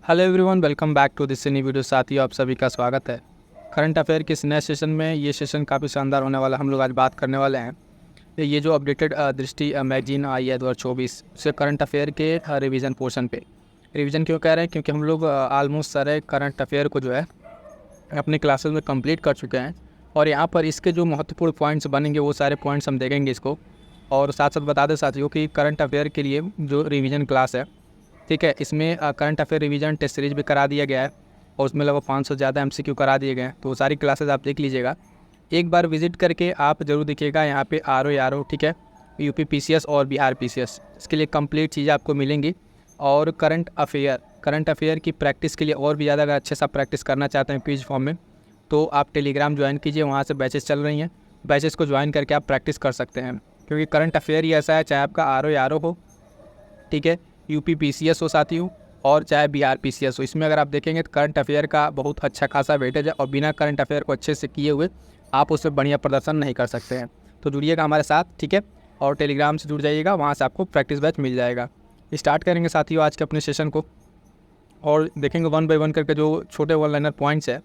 Hello everyone, welcome back to this new video. साथियों, आप सभी का स्वागत है करंट अफेयर के इस नए सेशन में। ये सेशन काफ़ी शानदार होने वाला। हम लोग आज बात करने वाले हैं ये जो अपडेटेड दृष्टि मैगजीन आई है 2024 से करंट अफेयर के रिवीजन पोर्शन पे। रिवीजन क्यों कह रहे हैं? क्योंकि हम लोग ऑलमोस्ट सारे करंट अफेयर को जो है अपने क्लासेस में कंप्लीट कर चुके हैं और यहाँ पर इसके जो महत्वपूर्ण पॉइंट्स बनेंगे वो सारे पॉइंट्स हम देखेंगे इसको। और साथ साथ बता दें साथियों कि करंट अफेयर के लिए जो रिवीजन क्लास है, ठीक है, इसमें current affair revision test series भी करा दिया गया है और उसमें लगभग 500 ज़्यादा एमसीक्यू करा दिए गए हैं। तो वो सारी क्लासेस आप देख लीजिएगा, एक बार विजिट करके आप ज़रूर देखिएगा। यहाँ पे आर ओ, ठीक है, यूपी पीसीएस और बिहार पीसीएस, इसके लिए कंप्लीट चीज़ें आपको मिलेंगी। और करंट अफेयर की प्रैक्टिस के लिए और भी ज़्यादा अगर अच्छे से प्रैक्टिस करना चाहते हैं क्विज फॉर्म में, तो आप टेलीग्राम ज्वाइन कीजिए। वहाँ से बैचेस चल रही हैं, बैचेस को ज्वाइन करके आप प्रैक्टिस कर सकते हैं। क्योंकि करंट अफेयर ही ऐसा है, चाहे आपका आर ओ हो, ठीक है, यूपी पीसीएस हो साथियों, और चाहे बिहार पीसीएस हो, इसमें अगर आप देखेंगे तो करंट अफेयर का बहुत अच्छा खासा वेटेज है और बिना करंट अफेयर को अच्छे से किए हुए आप उससे बढ़िया प्रदर्शन नहीं कर सकते हैं। तो जुड़िएगा हमारे साथ, ठीक है, और टेलीग्राम से जुड़ जाइएगा, वहाँ से आपको प्रैक्टिस बैच मिल जाएगा। स्टार्ट करेंगे साथियों आज के अपने सेशन को और देखेंगे वन बाय वन करके जो छोटे वन लाइनर पॉइंट्स है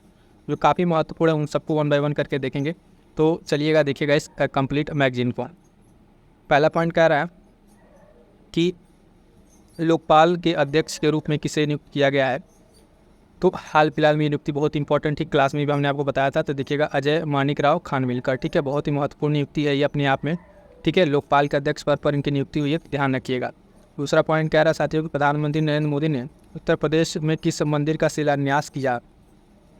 जो काफ़ी महत्वपूर्ण है, उन सबको वन बाय वन करके देखेंगे। तो चलिएगा, देखिएगा इस कंप्लीट मैगजीन को। पहला पॉइंट कह रहा है कि लोकपाल के अध्यक्ष के रूप में किसे नियुक्त किया गया है। तो हाल फिलहाल में ये नियुक्ति बहुत इंपॉर्टेंट थी, क्लास में भी हमने आपको बताया था। तो देखिएगा, अजय माणिकराव खानविलकर, ठीक है, बहुत ही महत्वपूर्ण नियुक्ति है ये अपने आप में, ठीक है। लोकपाल के अध्यक्ष पद पर इनकी नियुक्ति हुई है, ध्यान रखिएगा। दूसरा पॉइंट कह रहा है साथियों कि प्रधानमंत्री नरेंद्र मोदी ने उत्तर प्रदेश में किस मंदिर का शिलान्यास किया।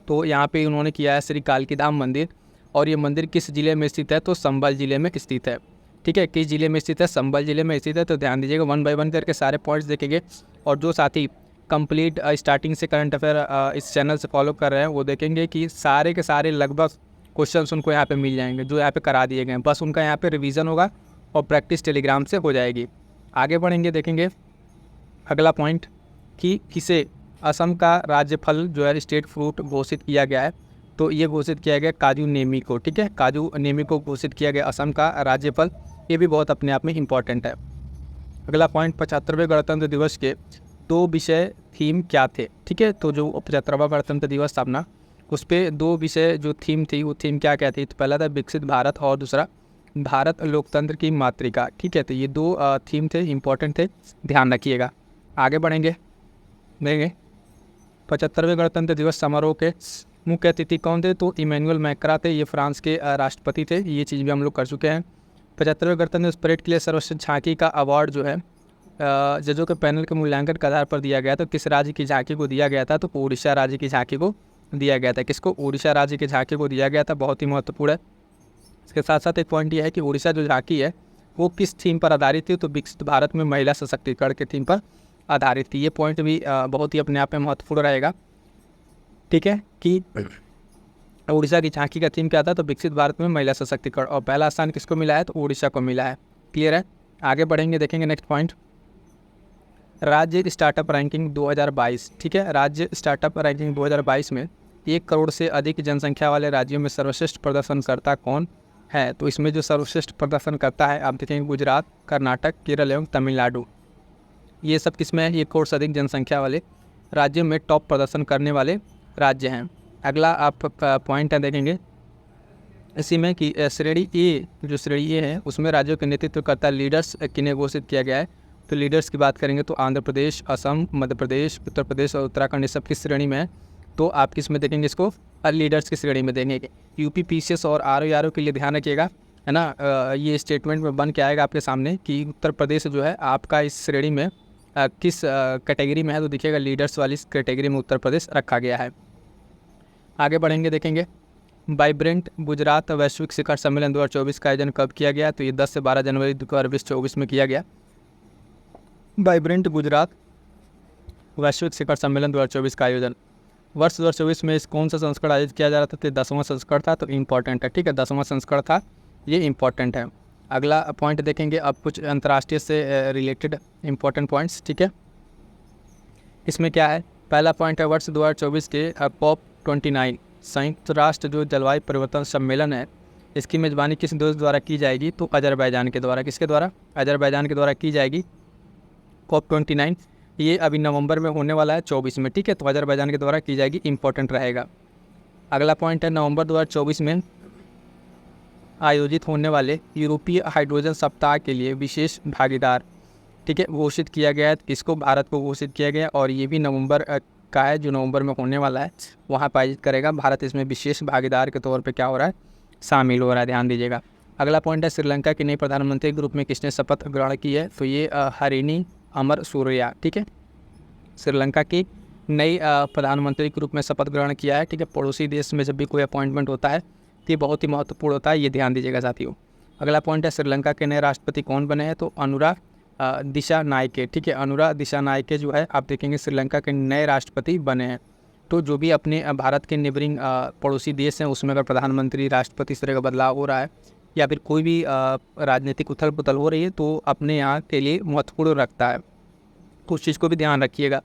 तो यहाँ पे उन्होंने किया है श्री कालकी धाम मंदिर, और ये मंदिर किस जिले में स्थित है? तो संभल जिले में स्थित है, ठीक है। किस जिले में स्थित है? संभल जिले में स्थित है। तो ध्यान दीजिएगा, वन बाय वन करके सारे पॉइंट्स देखेंगे। और जो साथी कंप्लीट स्टार्टिंग से करंट अफेयर इस चैनल से फॉलो कर रहे हैं वो देखेंगे कि सारे के सारे लगभग क्वेश्चंस उनको यहाँ पे मिल जाएंगे जो यहाँ पे करा दिए गए हैं। बस उनका यहाँ पे रिवीजन होगा और प्रैक्टिस टेलीग्राम से हो जाएगी। आगे बढ़ेंगे, देखेंगे अगला पॉइंट कि किसे असम का राज्य फल जो है स्टेट फ्रूट घोषित किया गया है। तो ये घोषित किया गया काजू नेमी को, ठीक है, काजू नेमी को घोषित किया गया असम का राज्य फल। ये भी बहुत अपने आप में इम्पॉर्टेंट है। अगला पॉइंट, 75वें गणतंत्र दिवस के दो विषय थीम क्या थे, ठीक है। तो जो 75वां गणतंत्र दिवस था अपना, उस पर दो विषय जो थीम थी वो थीम क्या क्या थी? तो पहला था विकसित भारत और दूसरा भारत लोकतंत्र की मातृका, ठीक है। तो ये दो थीम थे, इंपॉर्टेंट थे, ध्यान रखिएगा। आगे बढ़ेंगे, देखेंगे 75वें गणतंत्र दिवस समारोह के मुख्य अतिथि कौन थे? तो इमैनुअल मैक्रा थे, ये फ्रांस के राष्ट्रपति थे। ये चीज़ भी हम लोग कर चुके हैं। 75वें गणतंत्र दिवस परेड के लिए सर्वश्रेष्ठ झांकी का अवार्ड जो है जजों के पैनल के मूल्यांकन के आधार पर दिया गया। तो किस राज्य की झांकी को दिया गया था? तो उड़ीसा राज्य की झांकी को दिया गया था। किसको? उड़ीसा राज्य की झांकी को दिया गया था, बहुत ही महत्वपूर्ण है। इसके साथ साथ एक पॉइंट ये है कि उड़ीसा जो झांकी है वो किस थीम पर आधारित थी? तो विकसित भारत में महिला सशक्तिकरण के थीम पर आधारित थी। ये पॉइंट भी बहुत ही अपने आप में महत्वपूर्ण रहेगा, ठीक है, कि उड़ीसा की झांकी का थीम क्या था? तो विकसित भारत में महिला सशक्तिकरण। और पहला स्थान किसको मिला है? तो उड़ीसा को मिला है। क्लियर है? आगे बढ़ेंगे, देखेंगे नेक्स्ट पॉइंट, राज्य स्टार्टअप रैंकिंग 2022, ठीक है। राज्य स्टार्टअप रैंकिंग 2022 में 1 करोड़ से अधिक जनसंख्या वाले राज्यों में सर्वश्रेष्ठ प्रदर्शनकर्ता कौन है? तो इसमें जो सर्वश्रेष्ठ प्रदर्शन करता है आप देखेंगे गुजरात, कर्नाटक, केरल एवं तमिलनाडु। ये सब किसमें है? 1 करोड़ से अधिक जनसंख्या वाले राज्यों में टॉप प्रदर्शन करने वाले राज्य हैं। अगला आप पॉइंट है, देखेंगे इसी में कि श्रेणी ए, जो श्रेणी ए है उसमें राज्यों के नेतृत्वकर्ता लीडर्स किन्हें घोषित किया गया है। तो लीडर्स की बात करेंगे तो आंध्र प्रदेश, असम, मध्य प्रदेश, उत्तर प्रदेश और उत्तराखंड, ये सब किस श्रेणी में है? तो आप किस में देखेंगे इसको? लीडर्स की श्रेणी में देंगे। यूपी पीसीएस और आर ओ के लिए ध्यान रखिएगा, है ना। ये स्टेटमेंट में बन के आएगा आपके सामने कि उत्तर प्रदेश जो है आपका इस श्रेणी में किस कैटेगरी में है। तो देखिएगा लीडर्स वाली कैटेगरी में उत्तर प्रदेश रखा गया है। आगे बढ़ेंगे, देखेंगे वाइब्रेंट गुजरात वैश्विक शिखर सम्मेलन 2024 का आयोजन कब किया गया? तो ये 10 से 12 जनवरी 2024 में किया गया। वाइब्रेंट गुजरात वैश्विक शिखर सम्मेलन 2024 का आयोजन वर्ष 2024 में इस कौन सा संस्करण आयोजित किया जा रहा था? तो 10वां संस्करण था। तो इम्पॉर्टेंट है, ठीक है, 10वां संस्करण था, ये इम्पॉर्टेंट है। अगला पॉइंट देखेंगे अब कुछ अंतर्राष्ट्रीय से रिलेटेड इम्पॉर्टेंट पॉइंट्स, ठीक है। इसमें क्या है? पहला पॉइंट है वर्ष 2024 के COP29 संयुक्त राष्ट्र जो जलवायु परिवर्तन सम्मेलन है, इसकी मेज़बानी किस देश द्वारा की जाएगी? तो अजरबैजान के द्वारा। किसके द्वारा? अजरबैजान के द्वारा की जाएगी COP29 ये अभी नवंबर में होने वाला है 24 में, ठीक है। तो अजरबैजान के द्वारा की जाएगी, इंपॉर्टेंट रहेगा। अगला पॉइंट है नवंबर 2024 में आयोजित होने वाले यूरोपीय हाइड्रोजन सप्ताह के लिए विशेष भागीदार, ठीक है, घोषित किया गया है। इसको भारत को घोषित किया गया और ये भी नवंबर का है, जो नवंबर में होने वाला है, वहाँ पर आयोजित करेगा। भारत इसमें विशेष भागीदार के तौर पे क्या हो रहा है, शामिल हो रहा है, ध्यान दीजिएगा। अगला पॉइंट है श्रीलंका की नई प्रधानमंत्री ग्रुप में किसने शपथ ग्रहण की है, तो ये हरिणी अमरसूरिया, ठीक है, श्रीलंका की नई प्रधानमंत्री के रूप में शपथ ग्रहण किया है, ठीक है। पड़ोसी देश में जब भी कोई अपॉइंटमेंट होता है तो ये बहुत ही महत्वपूर्ण होता है, ये ध्यान दीजिएगा साथियों। अगला पॉइंट है श्रीलंका के नए राष्ट्रपति कौन बने हैं, तो अनुरा दिशानायके, ठीक है, अनुरा दिशानायके जो है आप देखेंगे श्रीलंका के नए राष्ट्रपति बने हैं। तो जो भी अपने भारत के नेबरिंग पड़ोसी देश हैं उसमें अगर प्रधानमंत्री राष्ट्रपति इस तरह का बदलाव हो रहा है या फिर कोई भी राजनीतिक उथल पुथल हो रही है तो अपने यहाँ के लिए महत्वपूर्ण रखता है, तो उस चीज़ को भी ध्यान रखिएगा।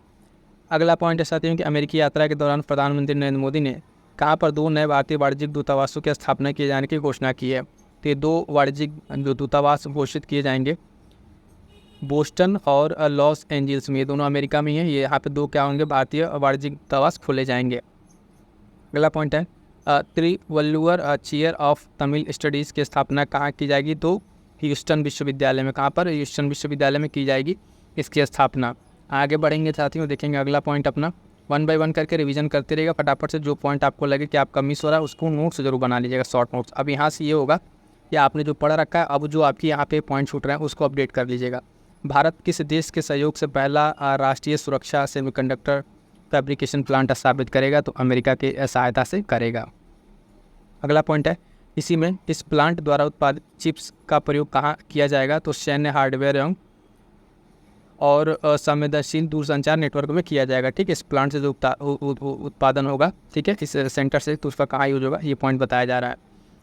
अगला पॉइंट है साथियों कि अमेरिकी यात्रा के दौरान प्रधानमंत्री नरेंद्र मोदी ने कहाँ पर 2 नए भारतीय वाणिज्यिक दूतावासों की स्थापना किए जाने की घोषणा की है। तो ये 2 वाणिज्यिक जो दूतावास घोषित किए जाएंगे बोस्टन और लॉस एंजल्स में, ये दोनों अमेरिका में ही है। ये यहाँ पे 2 क्या होंगे, भारतीय वाणिज्यिक दूतावास खोले जाएंगे। अगला पॉइंट है त्रिवल्लुवर चेयर ऑफ तमिल स्टडीज़ की स्थापना कहाँ की जाएगी, तो ह्यूस्टन विश्वविद्यालय में। कहाँ पर, ह्यूस्टन विश्वविद्यालय में की जाएगी इसकी स्थापना। आगे बढ़ेंगे साथियों, देखेंगे अगला पॉइंट अपना 1 बाय 1 करके रिवीजन करते रहिएगा फटाफट से। जो पॉइंट आपको लगे कि आपका मिस हो रहा है उसको नोट्स जरूर बना लीजिएगा, शॉर्ट नोट्स। अब यहाँ से ये होगा कि आपने जो पढ़ रखा है, अब जो आपकी यहाँ पे पॉइंट छूट रहे हैं उसको अपडेट कर लीजिएगा। भारत किस देश के सहयोग से पहला राष्ट्रीय सुरक्षा सेमीकंडक्टर फैब्रिकेशन प्लांट स्थापित करेगा, तो अमेरिका की सहायता से करेगा। अगला पॉइंट है इसी में इस प्लांट द्वारा उत्पादित चिप्स का प्रयोग कहाँ किया जाएगा, तो सैन्य हार्डवेयर एवं और संवेदनशील दूरसंचार नेटवर्क में किया जाएगा, ठीक है। इस प्लांट से जो उत्पादन होगा, ठीक है, इस सेंटर से, तो उसका कहाँ यूज होगा ये पॉइंट बताया जा रहा है।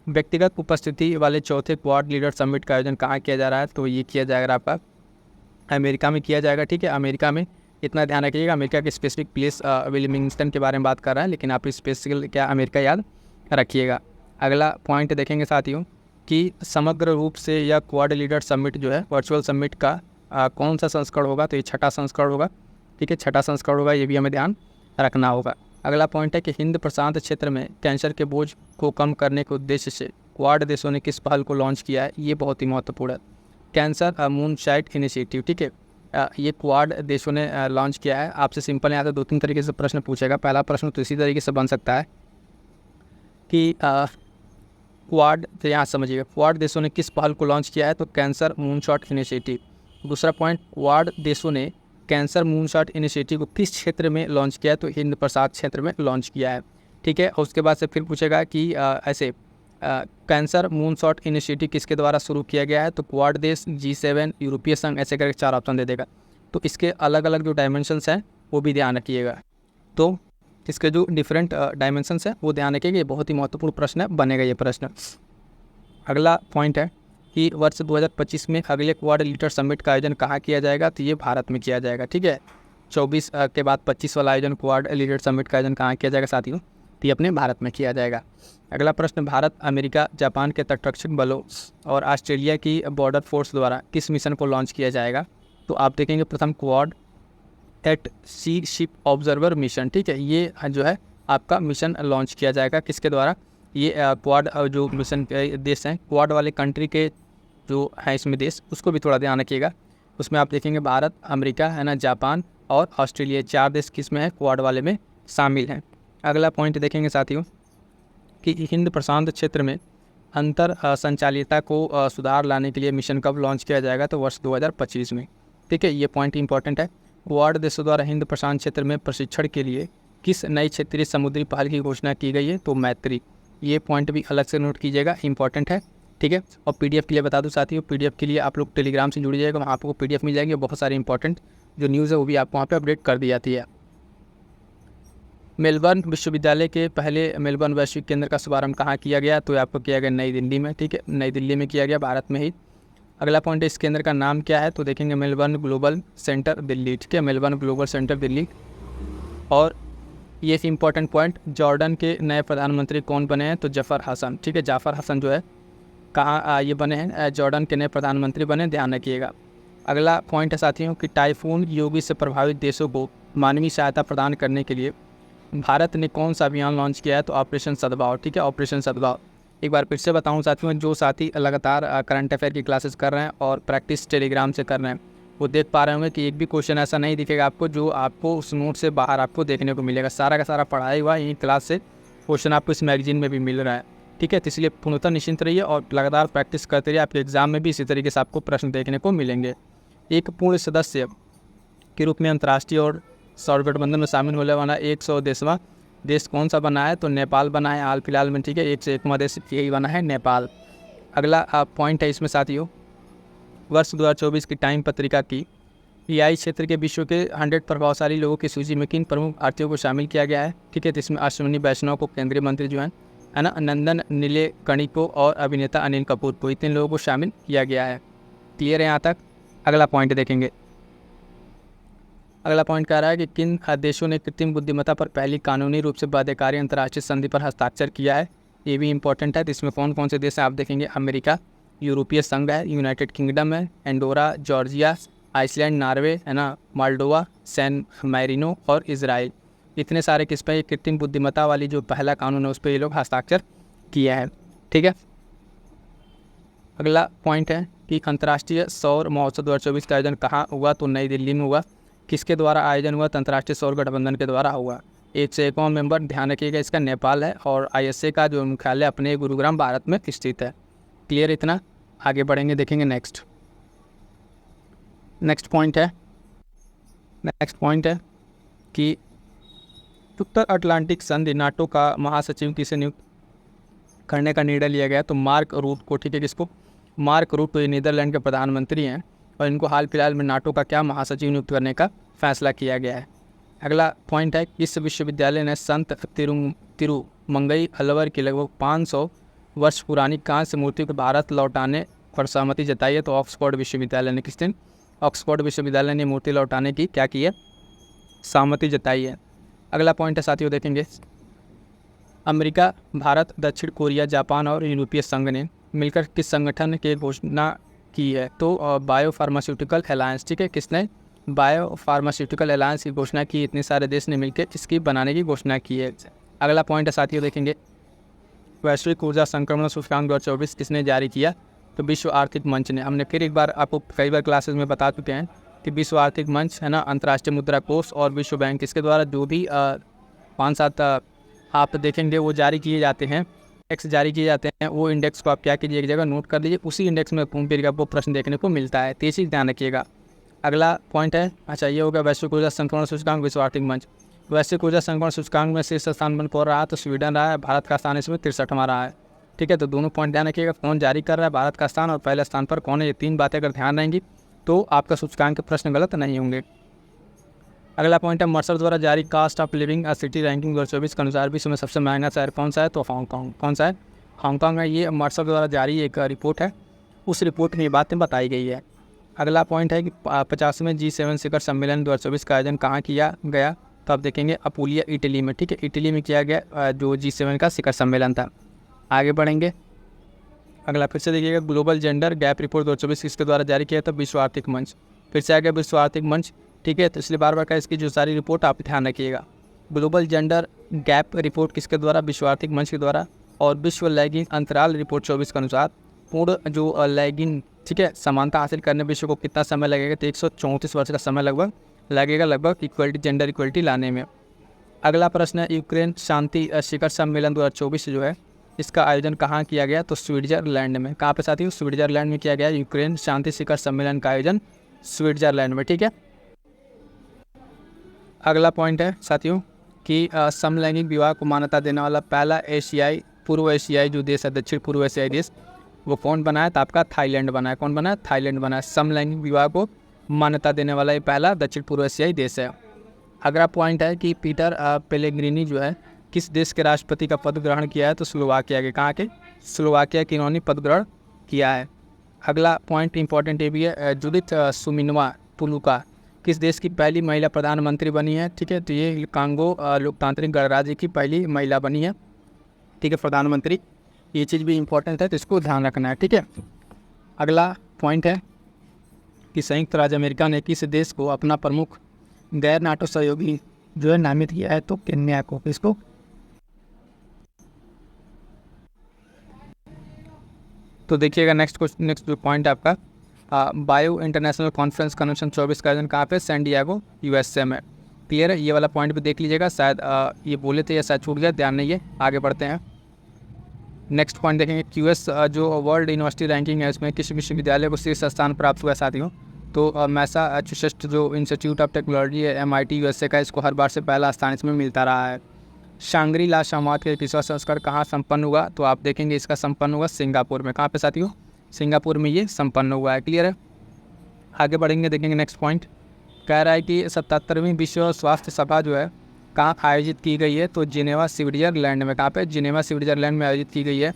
व्यक्तिगत उपस्थिति वाले चौथे क्वाड लीडर समिट का आयोजन कहाँ किया जा रहा है, तो ये किया जाएगा आपका अमेरिका में किया जाएगा, ठीक है। अमेरिका में इतना ध्यान रखिएगा, अमेरिका के स्पेसिफिक प्लेस विलियमिंगस्टन के बारे में बात कर रहा है, लेकिन आप स्पेसिफिक क्या अमेरिका याद रखिएगा। अगला पॉइंट देखेंगे साथियों कि समग्र रूप से यह क्वाड लीडर समिट जो है वर्चुअल समिट का कौन सा संस्करण होगा, तो ये 6ठा संस्करण होगा, ठीक है, 6ठा संस्करण होगा, ये भी हमें ध्यान रखना होगा। अगला पॉइंट है कि हिंद प्रशांत क्षेत्र में कैंसर के बोझ को कम करने के उद्देश्य से क्वाड देशों ने किस पहल को लॉन्च किया है, ये बहुत ही महत्वपूर्ण है, कैंसर मूनशाइट इनिशिएटिव, ठीक है। ये क्वाड देशों ने लॉन्च किया है। आपसे सिंपल यहाँ से 2-3 तरीके से प्रश्न पूछेगा। पहला प्रश्न तो इसी तरीके से बन सकता है कि क्वाड, तो यहाँ समझिएगा क्वाड देशों ने किस पहल को लॉन्च किया है, तो कैंसर मूनशॉट इनिशिएटिव। दूसरा पॉइंट, क्वाड देशों ने कैंसर मूनशॉट इनिशिएटिव को किस क्षेत्र में लॉन्च किया है, तो हिंद प्रशांत क्षेत्र में लॉन्च किया है, ठीक है। और उसके बाद से फिर पूछेगा कि ऐसे कैंसर मूनशॉट इनिशिएटिव किसके द्वारा शुरू किया गया है, तो क्वाड देश, G7, यूरोपीय संघ, ऐसे करके 4 ऑप्शन दे देगा। तो इसके अलग अलग जो डायमेंशंस हैं वो भी ध्यान रखिएगा। तो इसके जो डिफरेंट डायमेंशंस हैं वो ध्यान रखिएगा, ये बहुत ही महत्वपूर्ण प्रश्न है, बनेगा ये प्रश्न। अगला पॉइंट है कि वर्ष 2025 में अगले क्वाड लीडर समिट का आयोजन कहाँ किया जाएगा, तो ये भारत में किया जाएगा, ठीक है। 24 के बाद 25 वाला आयोजन क्वाड लीडर समिट का आयोजन कहाँ किया जाएगा साथियों, तो ये अपने भारत में किया जाएगा। अगला प्रश्न, भारत, अमेरिका, जापान के तटरक्षक बलों और ऑस्ट्रेलिया की बॉर्डर फोर्स द्वारा किस मिशन को लॉन्च किया जाएगा, तो आप देखेंगे प्रथम क्वाड एट सी शिप ऑब्जर्वर मिशन, ठीक है। ये जो है आपका मिशन लॉन्च किया जाएगा किसके द्वारा, ये क्वाड जो मिशन देश हैं, क्वाड वाले कंट्री के जो हैं इसमें देश, उसको भी थोड़ा ध्यान रखिएगा। उसमें आप देखेंगे भारत, अमेरिका है ना, जापान और ऑस्ट्रेलिया, 4 देश किस में है, क्वाड वाले में शामिल हैं। अगला पॉइंट देखेंगे साथियों कि हिंद प्रशांत क्षेत्र में अंतर संचालिता को सुधार लाने के लिए मिशन कब लॉन्च किया जाएगा, तो वर्ष 2025 में, ठीक है। ये पॉइंट इंपॉर्टेंट है। क्वाड देशों द्वारा हिंद प्रशांत क्षेत्र में प्रशिक्षण के लिए किस नई क्षेत्रीय समुद्री पहल की घोषणा की गई है, तो मैत्री। ये पॉइंट भी अलग से नोट कीजिएगा, इंपॉर्टेंट है, ठीक है। और पीडीएफ के लिए बता दूं साथियों, पीडीएफ के लिए आप लोग टेलीग्राम से जुड़ जाइएगा, वहाँ आपको पीडीएफ मिल जाएगी, बहुत सारी इंपॉर्टेंट जो न्यूज़ है वो भी आपको वहाँ पे अपडेट कर दी जाती है। मेलबर्न विश्वविद्यालय के पहले मेलबर्न वैश्विक केंद्र का शुभारंभ कहाँ किया गया, तो आपको किया गया नई दिल्ली में, ठीक है, नई दिल्ली में किया गया, भारत में ही। अगला पॉइंट है इस केंद्र का नाम क्या है, तो देखेंगे मेलबर्न ग्लोबल सेंटर दिल्ली, ठीक है, मेलबर्न ग्लोबल सेंटर दिल्ली। और ये इंपॉर्टेंट पॉइंट, जॉर्डन के नए प्रधानमंत्री कौन बने हैं, तो जफर हसन, ठीक है, जाफर हसन जो है कहाँ ये बने हैं, जॉर्डन के नए प्रधानमंत्री बने, ध्यान रखिएगा। अगला पॉइंट है साथियों कि टाइफून योगी से प्रभावित देशों को मानवीय सहायता प्रदान करने के लिए भारत ने कौन सा अभियान लॉन्च किया है, तो ऑपरेशन सद्भाव। ठीक है, ऑपरेशन सद्भाव। एक बार फिर से बताऊं साथियों, जो साथी लगातार करंट अफेयर की क्लासेस कर रहे हैं और प्रैक्टिस टेलीग्राम से कर रहे हैं, वो देख पा रहे होंगे कि एक भी क्वेश्चन ऐसा नहीं दिखेगा आपको जो आपको उस नोट से बाहर आपको देखने को मिलेगा। सारा का सारा पढ़ाई हुआ यही क्लास से क्वेश्चन आपको इस मैगजीन में भी मिल रहा है। ठीक है, तो इसलिए पूर्णतः निश्चिंत रहिए और लगातार प्रैक्टिस करते रहिए। आपके एग्जाम में भी इसी तरीके से आपको प्रश्न देखने को मिलेंगे। एक पूर्ण सदस्य के रूप में अंतर्राष्ट्रीय और सौर गठबंधन में शामिल होने वाला 110वां देश कौन सा बना है, तो नेपाल बना है हाल फिलहाल में। ठीक है, 101वां देश यही बना है, नेपाल। अगला पॉइंट है इसमें साथियों, वर्ष 2024 की टाइम पत्रिका की एआई क्षेत्र के विश्व के 100 प्रभावशाली लोगों की सूची में किन प्रमुख भारतीयों को शामिल किया गया है। ठीक है, तो इसमें अश्विनी वैष्णव को केंद्रीय मंत्री जो है ना, नंदन नीलेकणी को और अभिनेता अनिल कपूर को, इतने लोगों को शामिल किया गया है। क्लियर है यहाँ तक। अगला पॉइंट देखेंगे। अगला पॉइंट कह रहा है कि किन देशों ने कृत्रिम बुद्धिमत्ता पर पहली कानूनी रूप से बाध्यकारी अंतर्राष्ट्रीय संधि पर हस्ताक्षर किया है। ये भी इंपॉर्टेंट है। तो इसमें कौन कौन से देश हैं आप देखेंगे। अमेरिका, यूरोपीय संघ है, यूनाइटेड किंगडम है, एंडोरा, जॉर्जिया, आइसलैंड, नॉर्वे है ना, माल्डोवा, सैन मैरिनो और इजराइल। इतने सारे किस पे कृत्रिम बुद्धिमत्ता वाली जो पहला कानून है उस पर ये लोग हस्ताक्षर किया है। ठीक है, अगला पॉइंट है कि अंतर्राष्ट्रीय सौर महोत्सव 2024 का आयोजन कहाँ हुआ, तो नई दिल्ली में हुआ। किसके द्वारा आयोजन हुआ, तो अंतर्राष्ट्रीय सौर गठबंधन के द्वारा हुआ। 101वां मेंबर ध्यान रखिएगा इसका नेपाल है और ISA का जो मुख्यालय अपने गुरुग्राम भारत में स्थित है। क्लियर इतना। आगे बढ़ेंगे, देखेंगे नेक्स्ट पॉइंट है कि उत्तर अटलांटिक संधि नाटो का महासचिव किसे नियुक्त करने का निर्णय लिया गया, तो मार्क रूट को। ठीक है, किसको, मार्क रूट। तो ये नीदरलैंड के प्रधानमंत्री हैं और इनको हाल फिलहाल में नाटो का क्या महासचिव नियुक्त करने का फैसला किया गया है। अगला पॉइंट है, इस विश्वविद्यालय ने संत तिरुमंगई अलवर की लगभग 500 वर्ष पुरानी कांस्य मूर्ति को भारत लौटाने पर सहमति जताई है। तो ऑक्सफोर्ड विश्वविद्यालय ने किस दिन, ऑक्सफोर्ड विश्वविद्यालय ने मूर्ति लौटाने की क्या की है, सहमति जताई है। अगला पॉइंट है साथियों, देखेंगे अमेरिका, भारत, दक्षिण कोरिया, जापान और यूरोपीय संघ ने मिलकर किस संगठन की घोषणा की है, तो बायो फार्मास्यूटिकल अलायंस। ठीक है, किसने, बायो फार्मास्यूटिकल अलायंस की घोषणा की। इतने सारे देश ने मिलकर इसकी बनाने की घोषणा की है। अगला पॉइंट है साथियों, देखेंगे वैश्विक ऊर्जा संक्रमण सूचकांक 2024 किसने जारी किया, तो विश्व आर्थिक मंच ने। हमने फिर एक बार आपको कई बार क्लासेस में बता चुके हैं कि विश्व आर्थिक मंच है ना, अंतर्राष्ट्रीय मुद्रा कोष और विश्व बैंक, इसके द्वारा जो भी 5-7 आप देखेंगे वो जारी किए जाते हैं, इंडेक्स जारी किए जाते हैं। वो इंडेक्स को आप क्या कीजिए, एक जगह नोट कर लीजिए। उसी इंडेक्स में घूम फिर आपको प्रश्न देखने को मिलता है, तो ये चीज़ ध्यान रखिएगा। अगला पॉइंट है, अच्छा ये होगा वैश्विक ऊर्जा संक्रमण सूचकांक विश्व आर्थिक मंच। वैश्विक ऊर्जा संक्रमण सूचकांक में शीर्ष स्थान पर कौन रहा, तो स्वीडन रहा है। भारत का स्थान इसमें 63वां रहा है। ठीक है, तो दोनों पॉइंट ध्यान रखिएगा, कौन जारी कर रहा है, भारत का स्थान और पहले स्थान पर कौन है। ये 3 बातें अगर ध्यान रहेंगी तो आपका सूचकांक के प्रश्न गलत नहीं होंगे। अगला पॉइंट है, मर्सर द्वारा जारी cost of living city ranking 2024 के अनुसार विश्व में सबसे महंगा शहर कौन सा है, तो हांगकांग। कौन सा है, हांगकांग है। ये मर्सर द्वारा जारी एक रिपोर्ट है, उस रिपोर्ट में ये बातें बताई गई है। अगला पॉइंट है कि 50वें G7 शिखर सम्मेलन 2024 का आयोजन कहाँ किया गया, तो आप देखेंगे अपुलिया, इटली में। ठीक है, इटली में किया गया जो G7 का शिखर सम्मेलन था। आगे बढ़ेंगे, अगला फिर से देखिएगा, ग्लोबल जेंडर गैप रिपोर्ट 2024 किसके द्वारा जारी किया था, विश्व आर्थिक मंच। फिर से आ गया विश्व आर्थिक मंच। ठीक है, तो इसलिए बार बार का इसकी जो सारी रिपोर्ट आप ध्यान रखिएगा। ग्लोबल जेंडर गैप रिपोर्ट किसके द्वारा, विश्व आर्थिक मंच के द्वारा। और विश्व लैंगिक अंतराल रिपोर्ट 24 के अनुसार पूर्ण जो लैंगिक, ठीक है, समानता हासिल करने विश्व को कितना समय लगेगा, तो 134 वर्ष का समय लगभग लगेगा, लगभग इक्वलिटी, जेंडर इक्वलिटी लाने में। अगला प्रश्न है, यूक्रेन शांति शिखर सम्मेलन 2024 जो है इसका आयोजन कहाँ किया गया, तो स्विट्जरलैंड में। कहाँ पे साथियों, स्विट्जरलैंड में किया गया। यूक्रेन शांति शिखर सम्मेलन का आयोजन स्विट्जरलैंड में। ठीक है, अगला पॉइंट है साथियों कि समलैंगिक विवाह को मान्यता देने वाला पहला पूर्व एशियाई जो देश है, दक्षिण पूर्व एशियाई देश, वो कौन बना है, तो आपका थाईलैंड बना है। कौन बना है, थाईलैंड बना है। समलैंगिक विवाह को मान्यता देने वाला ये पहला दक्षिण पूर्व एशियाई देश है। अगला पॉइंट है कि पीटर पेलेग्रिनी जो है किस देश के राष्ट्रपति का पद ग्रहण किया है, तो स्लोवाकिया के। कहाँ के, स्लोवाकिया की इन्होंने पद ग्रहण किया है। अगला पॉइंट इंपॉर्टेंट ये भी है, जुडिथ सुमिनवा टुलुका किस देश की पहली महिला प्रधानमंत्री बनी है। ठीक है, तो ये कांगो लोकतांत्रिक गणराज्य की पहली महिला बनी है। ठीक है, प्रधानमंत्री। ये चीज़ भी इंपॉर्टेंट है, तो इसको ध्यान रखना है। ठीक है, अगला पॉइंट है कि संयुक्त राज्य अमेरिका ने किस देश को अपना प्रमुख गैर नाटो सहयोगी जो है नामित किया है? तो केन्या को। किसको? तो देखिएगा नेक्स्ट जो पॉइंट है आपका, बायो इंटरनेशनल कॉन्फ्रेंस कन्वेंशन 24 का आयोजन कहाँ पे? सैन डिएगो यूएसए में। क्लियर है? ये वाला पॉइंट भी देख लीजिएगा, शायद ये बोले थे या शायद छूट गया, ध्यान नहीं है। आगे बढ़ते हैं, नेक्स्ट पॉइंट देखेंगे। क्यूएस जो वर्ल्ड यूनिवर्सिटी रैंकिंग है इसमें किस विश्वविद्यालय को शीर्ष स्थान प्राप्त हुआ है साथियों? तो मैसाचुसेट्स जो इंस्टीट्यूट ऑफ टेक्नोलॉजी है MIT यूएसए का, इसको हर बार से पहला स्थान इसमें मिलता रहा है। शांग्री ला संवाद के 21वां संस्करण कहाँ संपन्न हुआ? तो आप देखेंगे इसका संपन्न हुआ सिंगापुर में। कहाँ पे साथियों? सिंगापुर में ये संपन्न हुआ है। क्लियर है? आगे बढ़ेंगे, देखेंगे नेक्स्ट पॉइंट। कह रहा है कि 77वीं विश्व स्वास्थ्य सभा जो है कहाँ आयोजित की गई है? तो जिनेवा स्विट्जरलैंड में। कहाँ पे? जिनेवा स्विट्जरलैंड में आयोजित की गई है।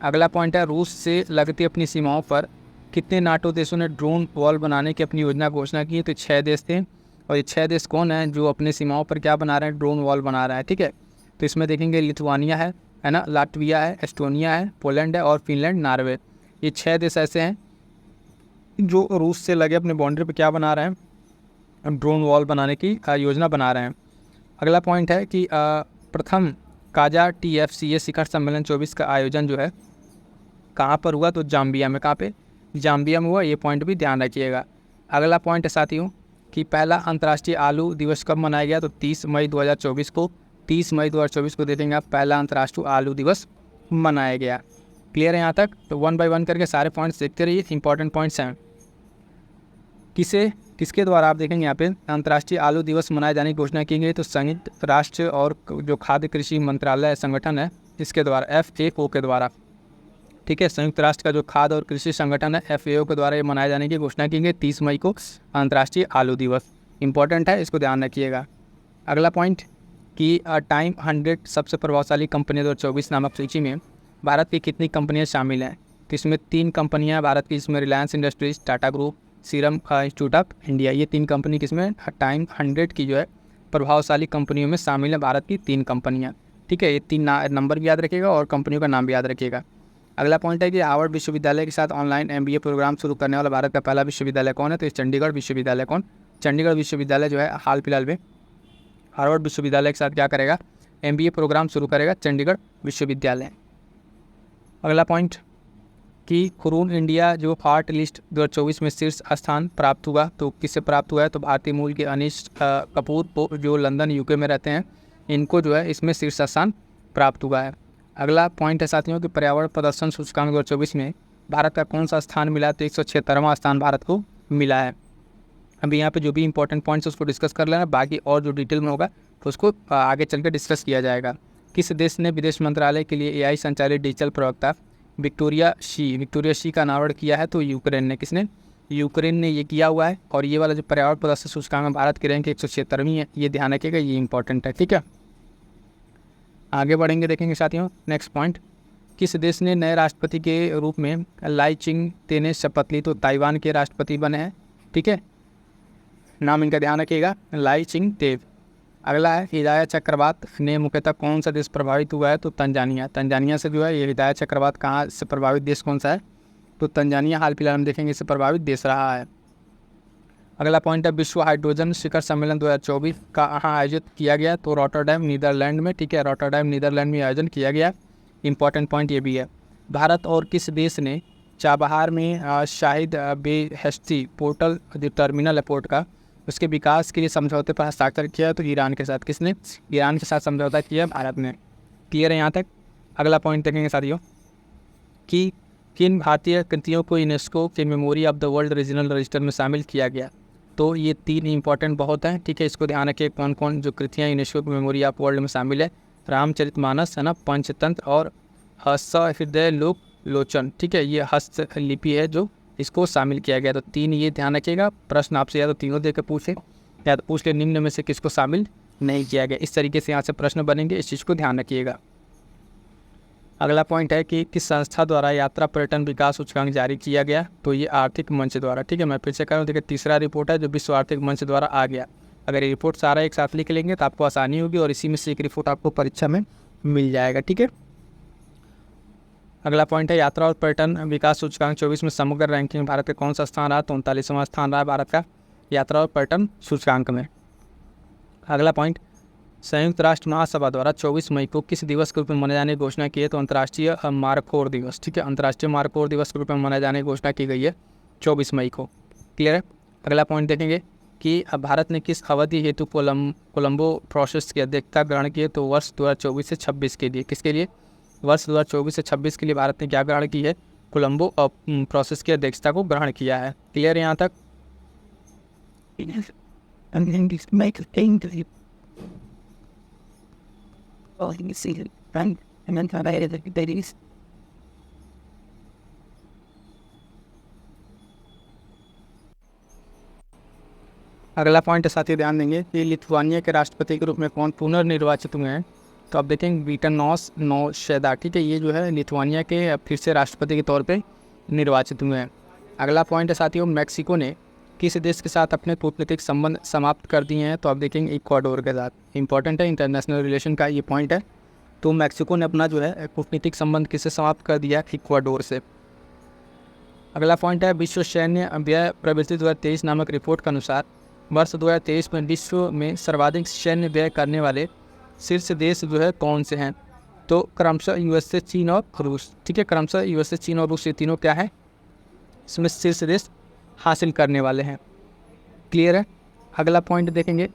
अगला पॉइंट है, रूस से लगती अपनी सीमाओं पर कितने नाटो देशों ने ड्रोन वॉल बनाने की अपनी योजना घोषणा की है? तो 6 देश थे। और ये 6 देश कौन है जो अपनी सीमाओं पर क्या बना रहे हैं? ड्रोन वॉल बना रहा है। ठीक है, तो इसमें देखेंगे लिथुआनिया है ना, लाटविया है, एस्टोनिया है, पोलैंड है और फिनलैंड, नॉर्वे। ये 6 देश ऐसे हैं जो रूस से लगे अपने बाउंड्री पर क्या बना रहे हैं? ड्रोन वॉल बनाने की योजना बना रहे हैं। अगला पॉइंट है कि प्रथम काजा TFCA शिखर सम्मेलन 24 का आयोजन जो है कहाँ पर हुआ? तो जाम्बिया में। कहाँ पे? जाम्बिया में हुआ। ये पॉइंट भी ध्यान रखिएगा। अगला पॉइंट है साथियों कि पहला अंतर्राष्ट्रीय आलू दिवस कब मनाया गया? तो 30 मई 2024 को। 30 मई 2024 को देखेंगे आप, पहला अंतर्राष्ट्रीय आलू दिवस मनाया गया। क्लियर है यहाँ तक? तो 1 बाय 1 करके सारे पॉइंट्स देखते रहिए, इंपॉर्टेंट पॉइंट्स हैं। किसके द्वारा आप देखेंगे यहाँ पे अंतर्राष्ट्रीय आलू दिवस मनाए जाने की घोषणा की गई? तो संयुक्त राष्ट्र और जो खाद्य कृषि मंत्रालय संगठन है इसके द्वारा, FAO के द्वारा। ठीक है, संयुक्त राष्ट्र का जो खाद्य और कृषि संगठन है FAO के द्वारा ये मनाए जाने की घोषणा की गई 30 मई को, अंतर्राष्ट्रीय आलू दिवस। इंपॉर्टेंट है, इसको ध्यान रखिएगा। अगला पॉइंट कि टाइम 100 सबसे प्रभावशाली कंपनी 2024 नामक सूची में भारत की कितनी कंपनियाँ शामिल हैं? तो इसमें 3 कंपनियाँ भारत की, इसमें Reliance industries, Tata group, serum institute of India. ये 3 कंपनी किसमें? टाइम 100 की जो है प्रभावशाली कंपनियों में शामिल है भारत की 3 कंपनियां। ठीक है, ये 3 नंबर भी याद रखिएगा और कंपनियों का नाम भी याद रखिएगा। अगला पॉइंट है कि हार्वर्ड विश्वविद्यालय के साथ ऑनलाइन MBA प्रोग्राम शुरू करने वाला भारत का पहला विश्वविद्यालय कौन है? तो चंडीगढ़ विश्वविद्यालय। कौन? चंडीगढ़ विश्वविद्यालय जो है हाल फिलहाल में हार्वर्ड विश्वविद्यालय के साथ क्या करेगा? MBA प्रोग्राम शुरू करेगा चंडीगढ़ विश्वविद्यालय। अगला पॉइंट कि कुरून इंडिया जो आर्ट लिस्ट 2024 में शीर्ष स्थान प्राप्त हुआ, तो किससे प्राप्त हुआ है? तो भारतीय मूल के अनीश कपूर जो लंदन UK में रहते हैं, इनको जो है इसमें शीर्ष स्थान प्राप्त हुआ है। अगला पॉइंट है साथियों कि पर्यावरण प्रदर्शन सूचकांक 2024 में भारत का कौन सा स्थान मिला? तो 176वां स्थान भारत को मिला है। अभी यहाँ पे जो भी इंपॉर्टेंट पॉइंट्स उसको डिस्कस कर लेना, बाकी और जो डिटेल में होगा तो उसको आगे चल के डिस्कस किया जाएगा। किस देश ने विदेश मंत्रालय के लिए AI संचालित डिजिटल प्रवक्ता विक्टोरिया शी का अनावरण किया है? तो यूक्रेन ने। किसने? यूक्रेन ने ये किया हुआ है। और ये वाला जो पर्यावरण प्रदर्शन सूचकांक में भारत की रैंक 176वीं है, ये ध्यान रखिएगा, ये इंपॉर्टेंट है। ठीक है, आगे बढ़ेंगे, देखेंगे साथियों नेक्स्ट पॉइंट। किस देश ने नए राष्ट्रपति के रूप में लाई चिंग-ते ने शपथ ली? तो ताइवान के राष्ट्रपति बने हैं। ठीक है, नाम इनका ध्यान रखिएगा, लाई चिंग-ते। अगला है हिदायत चक्रवात ने मुख्यतः कौन सा देश प्रभावित हुआ है? तो तंजानिया। तंजानिया से जो है ये हिदायत चक्रवात कहाँ से प्रभावित देश कौन सा है? तो तंजानिया हाल फिलहाल हम देखेंगे इससे प्रभावित देश रहा है। अगला पॉइंट है विश्व हाइड्रोजन शिखर सम्मेलन 2024 का कहाँ आयोजित किया गया? तो रॉटरडैम नीदरलैंड में। ठीक है, रॉटरडैम नीदरलैंड में आयोजन किया गया। इंपॉर्टेंट पॉइंट ये भी है। भारत और किस देश ने चाबहार में शाहिद बेहेश्ती पोर्टल जो टर्मिनल है पोर्ट का, उसके विकास के लिए समझौते पर हस्ताक्षर किया? तो ईरान के साथ। किसने? ईरान के साथ समझौता किया भारत ने। क्लियर है यहाँ तक? अगला पॉइंट देखेंगे साथियों कि किन भारतीय कृतियों को यूनेस्को के memory of the world regional register में शामिल किया गया? तो ये 3 इंपॉर्टेंट बहुत हैं। ठीक है, इसको ध्यान रखिए कौन कौन जो कृतियाँ यूनेस्को की मेमोरी ऑफ वर्ल्ड में शामिल है। रामचरितमानस है ना, पंचतंत्र और सहृदय लोचन। ठीक है, ये हस्तलिपि है जो इसको शामिल किया गया। तो 3 ये ध्यान रखिएगा। प्रश्न आपसे या तो तीनों देकर पूछे या तो पूछ ले निम्न में से किसको शामिल नहीं किया गया। इस तरीके से यहाँ से प्रश्न बनेंगे, इस चीज़ को ध्यान रखिएगा। अगला पॉइंट है कि किस संस्था द्वारा यात्रा पर्यटन विकास सूचकांक जारी किया गया? तो ये आर्थिक मंच द्वारा। ठीक है, मैं फिर से कह रहा हूँ, देखिए तीसरा रिपोर्ट है जो विश्व आर्थिक मंच द्वारा आ गया। अगर ये रिपोर्ट सारा एक साथ लिख लेंगे तो आपको आसानी होगी और इसी में से एक रिपोर्ट आपको परीक्षा में मिल जाएगा। ठीक है, अगला पॉइंट है यात्रा और पर्यटन विकास सूचकांक 24 में समग्र रैंकिंग में भारत का कौन सा स्थान रहा? तो 39वां स्थान रहा भारत का यात्रा और पर्यटन सूचकांक में। अगला पॉइंट, संयुक्त राष्ट्र महासभा द्वारा 24 मई को किस दिवस के रूप में मनाए जाने की घोषणा की है? तो अंतर्राष्ट्रीय मारखोर दिवस। ठीक है, अंतर्राष्ट्रीय मारखोर दिवस के रूप में मनाए जाने की घोषणा की गई है 24 मई को। क्लियर है। अगला पॉइंट देखेंगे कि भारत ने किस अवधि हेतु कोलंबो प्रोसेस की अध्यक्षता ग्रहण की है? तो वर्ष 2024 से 26 के लिए। किसके लिए? वर्ष 2024 से 26 के लिए भारत ने क्या ग्रहण की है? कोलंबो प्रोसेस की अध्यक्षता को ग्रहण किया है। क्लियर है यहाँ तक? अगला पॉइंट साथ ही ध्यान देंगे कि लिथुआनिया के राष्ट्रपति के रूप में कौन पुनर्निर्वाचित हुए हैं? तो आप देखेंगे गितानोस नाउसेदा। ठीक है, ये जो है लिथुआनिया के फिर से राष्ट्रपति के तौर पे निर्वाचित हुए हैं। अगला पॉइंट है साथियों, मैक्सिको ने किस देश के साथ अपने कूटनीतिक संबंध समाप्त कर दिए हैं? तो आप देखेंगे इक्वाडोर के साथ। इंपॉर्टेंट है, इंटरनेशनल रिलेशन का ये पॉइंट है। तो मैक्सिको ने अपना जो है कूटनीतिक संबंध किससे समाप्त कर दिया? इक्वाडोर से। अगला पॉइंट है विश्व सैन्य व्यय प्रवृत्ति 2023 नामक रिपोर्ट के अनुसार वर्ष 2023 में विश्व में सर्वाधिक सैन्य व्यय करने वाले शीर्ष देश जो है कौन से हैं? तो क्रमशः यूएसए, चीन और रूस। ठीक है, क्रमशः यूएसए, चीन और रूस, ये तीनों क्या है इसमें शीर्ष देश हासिल करने वाले हैं। क्लियर है। अगला पॉइंट देखेंगे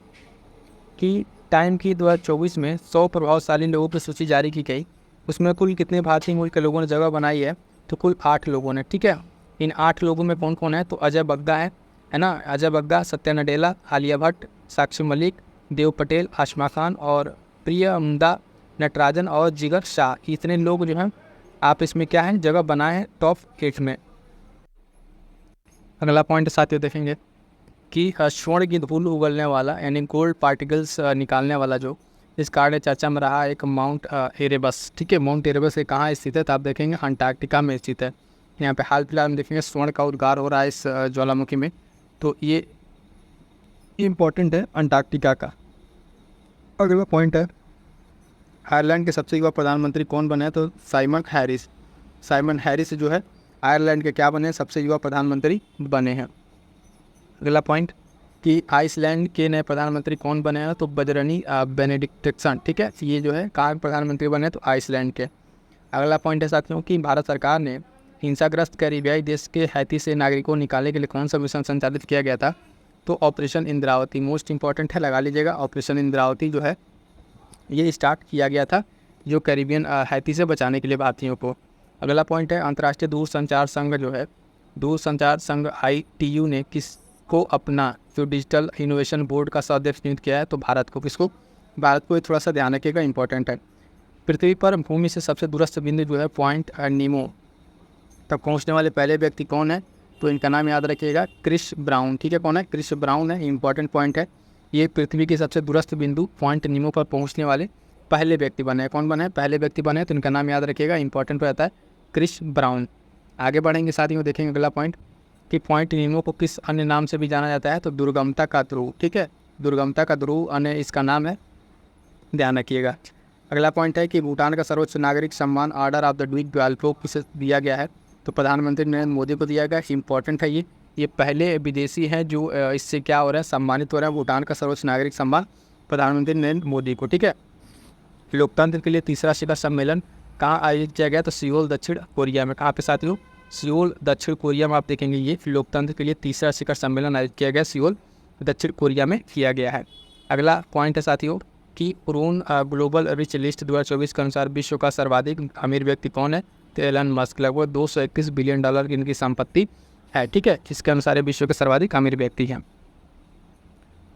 कि टाइम की 2024 में 100 प्रभावशाली लोगों की सूची जारी की गई। उसमें कुल कितने भारतीय मूल के लोगों ने जगह बनाई है? तो कुल 8 लोगों ने। ठीक है, इन 8 लोगों में कौन कौन है? तो अजय बग्गा है ना, अजय बग्गा, सत्या नडेला, आलिया भट्ट, साक्षी मलिक, देव पटेल, आशमा खान और प्रियमदा नटराजन और जिगर शाह। इतने लोग जो हैं आप इसमें क्या है जगह बनाए हैं टॉप 8 में। अगला पॉइंट साथियों देखेंगे कि स्वर्ण की धूल उगलने वाला यानी गोल्ड पार्टिकल्स निकालने वाला जो इस कारण चर्चा में रहा एक माउंट एरेबस। ठीक है, माउंट एरेबस कहाँ स्थित है? तो आप देखेंगे अंटार्कटिका में स्थित है। यहाँ पे हाल फिलहाल में देखेंगे स्वर्ण का उद्गार हो रहा है इस ज्वालामुखी में, तो ये इम्पोर्टेंट है अंटार्कटिका का। अगला पॉइंट है आयरलैंड के सबसे युवा प्रधानमंत्री कौन बने? तो साइमन हैरिस। साइमन हैरिस जो है आयरलैंड के क्या बने? सबसे युवा प्रधानमंत्री बने हैं। अगला पॉइंट कि आइसलैंड के नए प्रधानमंत्री कौन बने हैं? तो बजरनी बेनेडिक्टसन। ठीक है, ये जो है कहाँ प्रधानमंत्री बने? तो आइसलैंड के। अगला पॉइंट है साथियों कि भारत सरकार ने हिंसाग्रस्त कैरिबियाई देश के हैती से नागरिकों को निकालने के लिए कौन सा मिशन संचालित किया गया था? तो ऑपरेशन इंद्रावती। मोस्ट इंपॉर्टेंट है, लगा लीजिएगा। ऑपरेशन इंद्रावती जो है ये स्टार्ट किया गया था जो कैरिबियन हैती से बचाने के लिए भारतीयों को। अगला पॉइंट है अंतर्राष्ट्रीय दूरसंचार संघ जो है दूरसंचार संघ ITU ने किसको अपना जो डिजिटल इनोवेशन बोर्ड का सदस्य नियुक्त किया है? तो भारत को। किसको? भारत को। ये थोड़ा सा ध्यान रखिएगा, इंपॉर्टेंट है। पृथ्वी पर भूमि से सबसे दूरस्थ बिंदु जो है पॉइंट नीमो तक पहुंचने वाले पहले व्यक्ति कौन है? तो इनका नाम याद रखिएगा, क्रिस ब्राउन। ठीक है, कौन है? क्रिस ब्राउन है। इंपॉर्टेंट पॉइंट है। ये पृथ्वी के सबसे दूरस्थ बिंदु पॉइंट नीमो पर पहुंचने वाले पहले व्यक्ति बने हैं। कौन बने हैं? पहले व्यक्ति बने हैं, तो इनका नाम याद रखिएगा, इंपॉर्टेंट रहता है, क्रिस ब्राउन। आगे बढ़ेंगे साथियों, देखेंगे अगला पॉइंट कि पॉइंट नीमो को किस अन्य नाम से भी जाना जाता है? तो दुर्गमता का ध्रुव। ठीक है, दुर्गमता का ध्रुव अन्य इसका नाम है, ध्यान रखिएगा। अगला पॉइंट है कि भूटान का सर्वोच्च नागरिक सम्मान ऑर्डर ऑफ द ड्वीक ग्वालपो किसे दिया गया है? तो प्रधानमंत्री नरेंद्र मोदी को दिया गया। इंपॉर्टेंट है ये पहले विदेशी हैं जो इससे क्या हो रहा है, सम्मानित हो रहा है। भूटान का सर्वोच्च नागरिक सम्मान प्रधानमंत्री नरेंद्र मोदी को। ठीक है, लोकतंत्र के लिए तीसरा शिखर सम्मेलन कहाँ आयोजित किया गया? तो सियोल दक्षिण कोरिया में। कहाँ पे साथियों? सियोल दक्षिण कोरिया में। आप देखेंगे ये लोकतंत्र के लिए तीसरा शिखर सम्मेलन आयोजित किया गया, सियोल दक्षिण कोरिया में किया गया है। अगला पॉइंट है साथियों कि उरून ग्लोबल रिच लिस्ट 2024 के अनुसार विश्व का सर्वाधिक अमीर व्यक्ति कौन है? तो एलन मस्क। लगभग $231 बिलियन की इनकी संपत्ति है। ठीक है, इसके अनुसार विश्व के सर्वाधिक अमीर व्यक्ति हैं।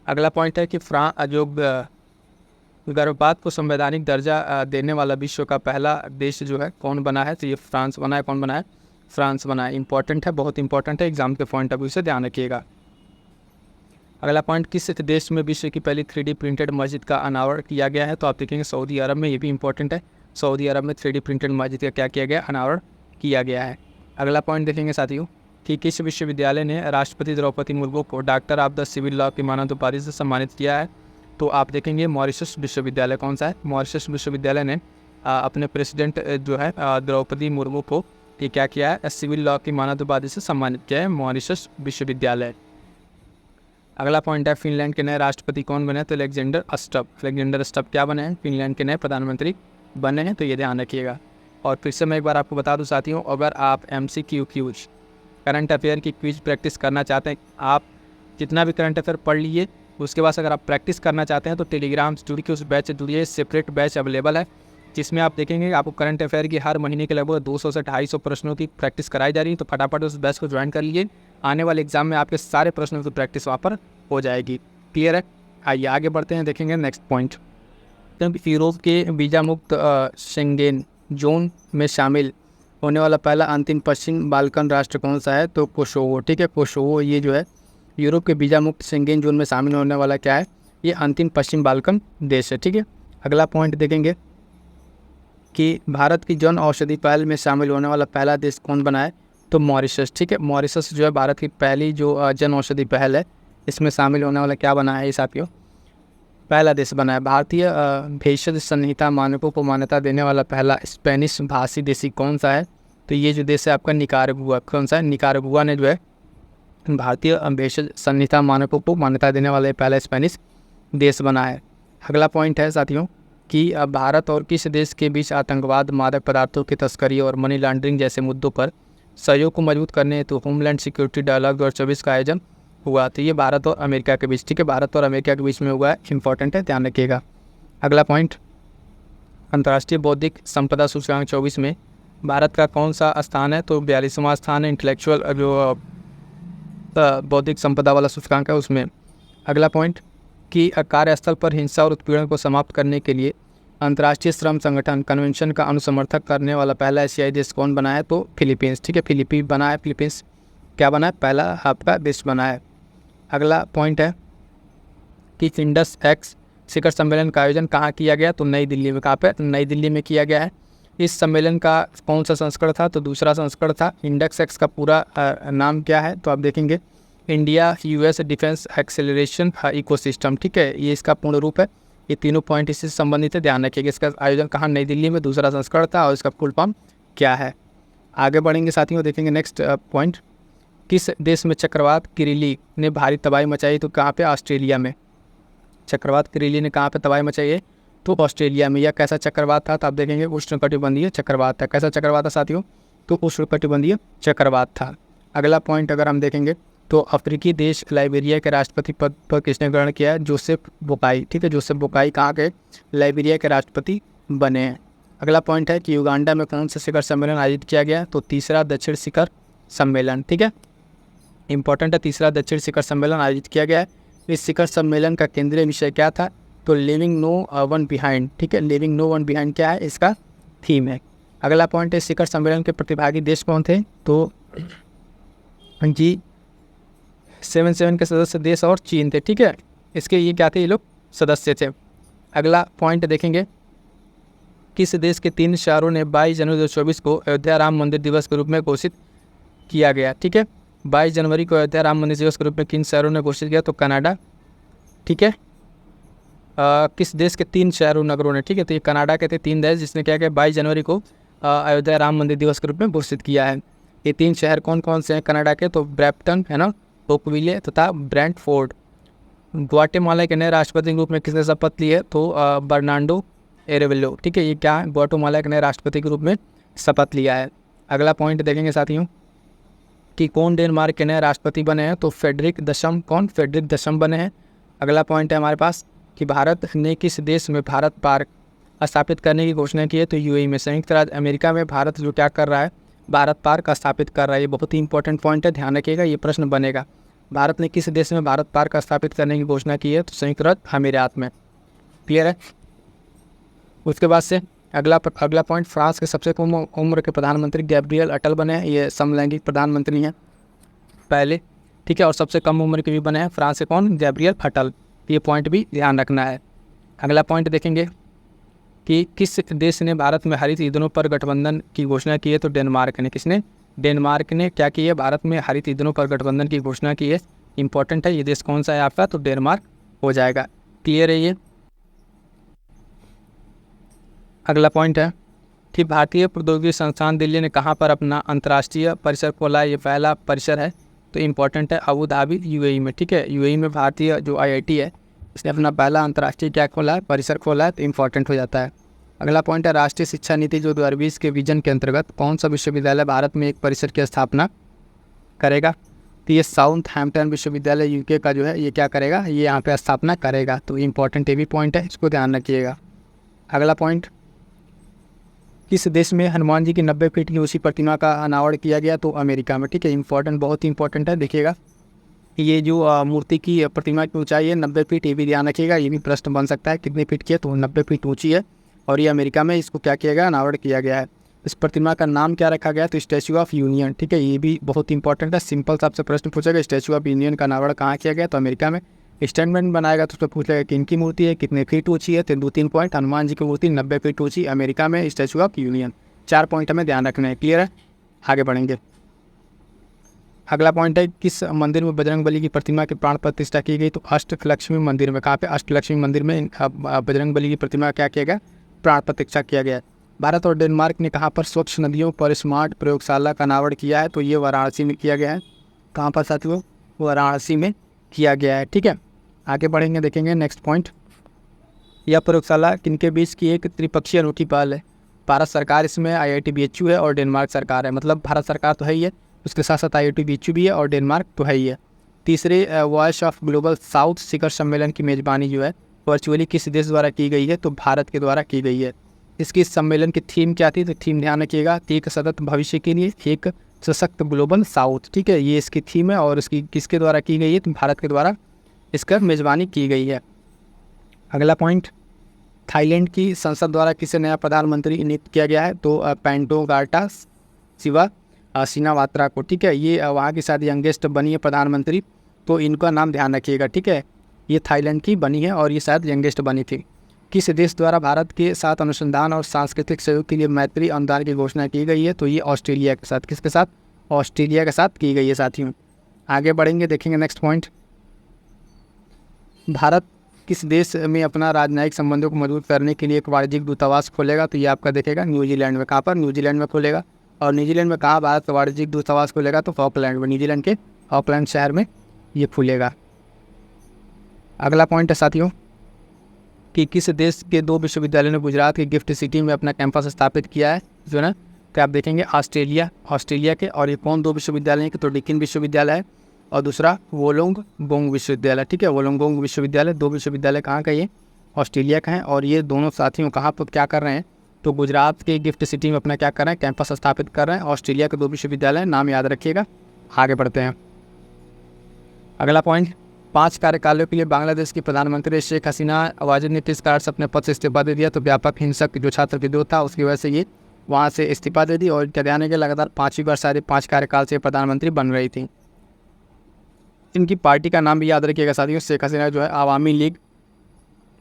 अगला पॉइंट है कि जो गर्भपात को संवैधानिक दर्जा देने वाला विश्व का पहला देश जो है कौन बना है? तो ये फ्रांस बना है। कौन बना है? फ्रांस बना है। इंपॉर्टेंट है, बहुत इंपॉर्टेंट है, एग्जाम के पॉइंट ऑफ व्यू से ध्यान रखिएगा। अगला पॉइंट किस देश में विश्व की पहली 3D प्रिंटेड मस्जिद का अनावरण किया गया है? तो आप देखेंगे सऊदी अरब में। ये भी इंपॉर्टेंट है, सऊदी अरब में 3D प्रिंटेड मस्जिद का क्या किया गया? अनावरण किया गया है। अगला पॉइंट देखेंगे साथियों कि किस विश्वविद्यालय ने राष्ट्रपति द्रौपदी मुर्मू को doctor of the civil law की मानद उपाधि से सम्मानित किया है? तो आप देखेंगे मॉरिशस विश्वविद्यालय। कौन सा है? मॉरिशस विश्वविद्यालय ने अपने प्रेसिडेंट जो है द्रौपदी मुर्मू को ये क्या किया है, सिविल लॉ की मानद उपाधि से सम्मानित किया है मॉरिशस विश्वविद्यालय। अगला पॉइंट है फिनलैंड के नए राष्ट्रपति कौन बने, तो अलेक्जेंडर स्टब। अलेक्जेंडर स्टब क्या बने हैं, फिनलैंड के नए प्रधानमंत्री बने हैं, तो ये ध्यान रखिएगा। और फिर से मैं एक बार आपको बता दूं साथियों, अगर आप MCQ क्यूज करंट अफेयर की क्विज प्रैक्टिस करना चाहते हैं, आप जितना भी करंट अफेयर पढ़ लीजिए, उसके बाद अगर आप प्रैक्टिस करना चाहते हैं तो टेलीग्राम से जुड़ के उस बैच से जुड़िए। सेपरेट बैच अवेलेबल है जिसमें आप देखेंगे आपको करंट अफेयर की हर महीने के लगभग 200 से 250 प्रश्नों की प्रैक्टिस कराई जा रही है। तो फटाफट उस बैच को ज्वाइन कर लीजिए, आने वाले एग्जाम में आपके सारे प्रश्नों की प्रैक्टिस वहाँ पर हो जाएगी। क्लियर है, आइए आगे बढ़ते हैं, देखेंगे नेक्स्ट पॉइंट। यूरोप के वीज़ा मुक्त शेंगेन जोन में शामिल होने वाला पहला अंतिम पश्चिम बाल्कन राष्ट्र कौन सा है, तो कोसोवो। ठीक है, कोसोवो ये जो है यूरोप के वीज़ा मुक्त शेंगेन जोन में शामिल होने वाला क्या है, ये अंतिम पश्चिम बाल्कन देश है। ठीक है, अगला पॉइंट देखेंगे कि भारत की जन औषधि पहल में शामिल होने वाला पहला देश कौन बना है, तो मॉरिशस। ठीक है, मॉरिशस जो है भारत की पहली जो जन औषधि पहल है इसमें शामिल होने वाला क्या बना है, ये साथियों पहला देश बना है। भारतीय भेषज संहिता मानकों को मान्यता देने वाला पहला स्पेनिश भाषी देशी कौन सा है, तो ये जो देश है आपका निकारागुआ। कौन सा है, निकारागुआ ने जो है भारतीय भेषज संहिता मानकों को मान्यता देने वाला पहला स्पेनिश देश बना है। अगला पॉइंट है साथियों कि भारत और किस देश के बीच आतंकवाद, मादक पदार्थों की तस्करी और मनी लॉन्ड्रिंग जैसे मुद्दों पर सहयोग को मजबूत करने हेतु होमलैंड सिक्योरिटी डायलॉग 2024 का आयोजन हुआ। तो ये भारत और अमेरिका के बीच, ठीक है, भारत और अमेरिका के बीच में हुआ है, इंपॉर्टेंट है, ध्यान रखिएगा। अगला पॉइंट, अंतर्राष्ट्रीय बौद्धिक संपदा सूचकांक 24 में भारत का कौन सा स्थान है, तो 42वां स्थान है इंटेलेक्चुअल जो बौद्धिक संपदा वाला सूचकांक है उसमें। अगला पॉइंट कि कार्यस्थल पर हिंसा और उत्पीड़न को समाप्त करने के लिए अंतर्राष्ट्रीय श्रम संगठन कन्वेंशन का अनुसमर्थक करने वाला पहला एशियाई देश कौन बना है, तो फिलीपींस। ठीक है, फिलीपींस बना है, फिलीपींस क्या बना है, पहला आपका देश बना है। अगला पॉइंट है कि इंडस एक्स शिखर सम्मेलन का आयोजन कहाँ किया गया, तो नई दिल्ली में। कहाँ पे, नई दिल्ली में किया गया है। इस सम्मेलन का कौन सा संस्करण था, तो दूसरा संस्करण था। इंडेक्स एक्स का पूरा नाम क्या है, तो आप देखेंगे India US defence acceleration ecosystem. ठीक है, ये इसका पूर्ण रूप है। ये तीनों पॉइंट इससे संबंधित है, ध्यान रखिएगा। इसका आयोजन कहाँ, नई दिल्ली में, दूसरा संस्करण था और इसका फुल फॉर्म क्या है। आगे बढ़ेंगे साथियों, देखेंगे नेक्स्ट पॉइंट, किस देश में चक्रवात किरिली ने भारी तबाही मचाई, तो कहाँ पे, ऑस्ट्रेलिया में। चक्रवात किरिली ने कहाँ पे तबाही मचाई है, तो ऑस्ट्रेलिया में। यह कैसा चक्रवात था, तो आप देखेंगे उष्णकटिबंधीय चक्रवात था। कैसा चक्रवात था साथियों, तो उष्णकटिबंधीय चक्रवात था। अगला पॉइंट अगर हम देखेंगे तो अफ्रीकी देश लाइबेरिया के राष्ट्रपति पद पर किसने ग्रहण किया है, जोसेफ बोकाई। ठीक है, जोसेफ बोकाई कहाँ के, लाइबेरिया के राष्ट्रपति बने हैं। अगला पॉइंट है कि युगांडा में कौन सा शिखर सम्मेलन आयोजित किया गया, तो तीसरा दक्षिण शिखर सम्मेलन। ठीक है, इंपॉर्टेंट है, तीसरा दक्षिण शिखर सम्मेलन आयोजित किया गया है। इस शिखर सम्मेलन का केंद्रीय विषय क्या था, तो लिविंग नो वन बिहाइंड। ठीक है, लिविंग नो वन बिहाइंड क्या है, इसका थीम है। अगला पॉइंट है शिखर सम्मेलन के प्रतिभागी देश कौन थे, तो G77 के सदस्य देश और चीन थे। ठीक है, इसके ये क्या थे, ये लोग सदस्य थे। अगला पॉइंट देखेंगे, किस देश के 3 शहरों ने 22 जनवरी 2024 को अयोध्या राम मंदिर दिवस के रूप में घोषित किया गया। ठीक है, 22 जनवरी को अयोध्या राम मंदिर दिवस के रूप में किन शहरों ने घोषित किया, तो कनाडा। ठीक है, किस देश के 3 शहरों नगरों ने, ठीक है, तो ये कनाडा के थे 3 देश जिसने क्या किया 22 जनवरी को अयोध्या राम मंदिर दिवस के रूप में घोषित किया है। ये 3 शहर कौन कौन से हैं कनाडा के, तो ब्रैम्पटन है ना, ओकविले तथा ब्रेंटफोर्ड। ग्वाटेमाला के नए राष्ट्रपति के रूप में किसने शपथ ली है, तो बर्नार्डो एरेवेलो। ठीक है, ये क्या है, ग्वाटेमाला के नए राष्ट्रपति के रूप में शपथ लिया है। अगला पॉइंट देखेंगे साथियों कि कौन डेनमार्क के नए राष्ट्रपति बने हैं, तो फेडरिक दशम। कौन, फेडरिक दशम बने हैं। अगला पॉइंट है हमारे पास कि भारत ने किस देश में भारत पार्क स्थापित करने की घोषणा की है, तो UAE में। संयुक्त राज्य अमेरिका में भारत जो क्या कर रहा है, भारत पार्क स्थापित कर रहा है। ये बहुत ही इंपॉर्टेंट पॉइंट है, ध्यान रखिएगा, ये प्रश्न बनेगा। भारत ने किस देश में भारत पार्क स्थापित करने की घोषणा की है, तो संयुक्त राज्य अमीरात में। क्लियर है। उसके बाद से अगला पॉइंट, फ्रांस के सबसे कम उम्र के प्रधानमंत्री गैब्रियल अटल बने हैं। ये समलैंगिक प्रधानमंत्री हैं पहले। ठीक है, और सबसे कम उम्र के भी बने हैं फ्रांस से, कौन, गैब्रियल अटल। ये पॉइंट भी ध्यान रखना है। अगला पॉइंट देखेंगे कि किस देश ने भारत में हरित ईंधनों पर गठबंधन की घोषणा की है, तो डेनमार्क ने। किसने, डेनमार्क ने क्या की है, भारत में हरित ईंधनों पर गठबंधन की घोषणा की है। इंपॉर्टेंट है, ये देश कौन सा है आपका, तो डेनमार्क हो जाएगा। क्लियर है ये। अगला पॉइंट है कि भारतीय प्रौद्योगिकी संस्थान दिल्ली ने कहाँ पर अपना अंतर्राष्ट्रीय परिसर खोला है। ये पहला परिसर है तो इम्पोर्टेंट है अबू धाबी यूएई में, ठीक है। यूएई में भारतीय जो आईआईटी है इसने अपना पहला अंतर्राष्ट्रीय क्या खोला है, परिसर खोला है, तो इम्पोर्टेंट हो जाता है। अगला पॉइंट है राष्ट्रीय शिक्षा नीति जो 2020 के विजन के अंतर्गत कौन सा विश्वविद्यालय भारत में एक परिसर की स्थापना करेगा। तो ये साउथहैम्पटन विश्वविद्यालय यूके का जो है ये क्या करेगा, ये यहाँ पे स्थापना करेगा। तो इम्पोर्टेंट ये भी पॉइंट है, इसको ध्यान रखिएगा। अगला पॉइंट, किस देश में हनुमान जी की 90 फीट की ऊंची प्रतिमा का अनावरण किया गया, तो अमेरिका में, ठीक है। इंपॉर्टेंट, बहुत ही इंपॉर्टेंट है। देखिएगा ये जो मूर्ति की प्रतिमा की ऊंचाई है 90 फीट, ये भी ध्यान रखिएगा। ये भी प्रश्न बन सकता है कितने फीट की है, तो 90 फीट ऊंची है और ये अमेरिका में इसको क्या किया गया, अनावरण किया गया है। इस प्रतिमा का नाम क्या रखा गया, तो स्टैचू ऑफ यूनियन, ठीक है। ये भी बहुत इंपॉर्टेंट है, सिंपल सा आपसे प्रश्न पूछेगा स्टैचू ऑफ यूनियन का अनावरण कहाँ किया गया, तो अमेरिका में। स्टेटमेंट बनाएगा तो उसमें पूछेगा कि इनकी मूर्ति है कितने फीट ऊंची है, तो 2-3 पॉइंट। हनुमान जी की मूर्ति 90 फीट ऊंची, अमेरिका में, स्टैचू ऑफ यूनियन। 4 पॉइंट हमें ध्यान रखना है, क्लियर है। आगे बढ़ेंगे। अगला पॉइंट है किस मंदिर में बजरंगबली की प्रतिमा की प्राण प्रतिष्ठा की गई, तो अष्टलक्ष्मी मंदिर में। कहाँ पे, अष्टलक्ष्मी मंदिर में बजरंगबली की प्रतिमा क्या किया गया, प्राण प्रतिष्ठा किया गया। भारत और डेनमार्क ने कहाँ पर स्वच्छ नदियों पर स्मार्ट प्रयोगशाला का अनावरण किया है, तो ये वाराणसी में किया गया है। कहाँ पर साथियों, वाराणसी में किया गया है, ठीक है। आगे बढ़ेंगे, देखेंगे नेक्स्ट पॉइंट। यह प्रयोगशाला किनके बीच की एक त्रिपक्षीय अनूठी पहल है। भारत सरकार इसमें, IIT BHU है और डेनमार्क सरकार है। मतलब भारत सरकार तो है ही है, उसके साथ साथ IIT BHU भी है और डेनमार्क तो है ही है। तीसरे वॉइस ऑफ ग्लोबल साउथ शिखर सम्मेलन की मेज़बानी जो है वर्चुअली किस देश द्वारा की गई है, तो भारत के द्वारा की गई है। इसकी सम्मेलन की थीम क्या थी, तो थीम ध्यान रखिएगा, एक सतत भविष्य के लिए एक सशक्त ग्लोबल साउथ, ठीक है। ये इसकी थीम है और इसकी किसके द्वारा की गई है, तो भारत के द्वारा इसका मेज़बानी की गई है। अगला पॉइंट, थाईलैंड की संसद द्वारा किसे नया प्रधानमंत्री नियुक्त किया गया है, तो पेंटोगाटा शिवा शिनावात्रा को, ठीक है। ये वहाँ की शायद यंगेस्ट बनी है प्रधानमंत्री, तो इनका नाम ध्यान रखिएगा, ठीक है। ये थाईलैंड की बनी है और ये शायद यंगेस्ट बनी थी। किस देश द्वारा भारत के साथ अनुसंधान और सांस्कृतिक सहयोग के लिए मैत्री अनुदान की घोषणा की गई है, तो ये ऑस्ट्रेलिया के साथ, किसके साथ, ऑस्ट्रेलिया के साथ की गई है साथियों। आगे बढ़ेंगे, देखेंगे नेक्स्ट पॉइंट। भारत किस देश में अपना राजनयिक संबंधों को मजबूत करने के लिए एक वाणिज्यिक दूतावास खोलेगा, तो ये आपका देखेगा न्यूजीलैंड में। कहाँ पर, न्यूजीलैंड में खोलेगा। और न्यूजीलैंड में कहाँ भारत का वाणिज्यिक दूतावास खोलेगा, तो ऑकलैंड में, न्यूजीलैंड के ऑकलैंड शहर में ये खुलेगा। अगला पॉइंट है साथियों कि किस देश के 2 विश्वविद्यालयों ने गुजरात के गिफ्ट सिटी में अपना कैंपस स्थापित किया है, जो ना, तो आप देखेंगे ऑस्ट्रेलिया के। और ये कौन 2 विश्वविद्यालय हैं, तो डिकिन विश्वविद्यालय है और दूसरा वोलोंगोंग विश्वविद्यालय, ठीक है। वोलोंगोंग विश्वविद्यालय, 2 विश्वविद्यालय कहाँ का, ये ऑस्ट्रेलिया का है। और ये दोनों साथियों कहाँ पर क्या कर रहे हैं, तो गुजरात के गिफ्ट सिटी में अपना क्या कर रहे हैं, कैंपस स्थापित कर रहे हैं। ऑस्ट्रेलिया के 2 विश्वविद्यालय, नाम याद रखिएगा। आगे बढ़ते हैं। अगला पॉइंट, 5 कार्यकालों के लिए बांग्लादेश की प्रधानमंत्री शेख हसीना वाजिद ने किस कारण से अपने पद से इस्तीफा दे दिया, तो व्यापक हिंसक जो छात्र विद्रोह था उसकी वजह से ये वहाँ से इस्तीफा दे दी। और क्या ध्यान है कि लगातार 5वीं बार शायद 5 कार्यकाल से प्रधानमंत्री बन रही थी। इनकी पार्टी का नाम भी याद रखिएगा साथियों, शेख हसीना जो है आवामी लीग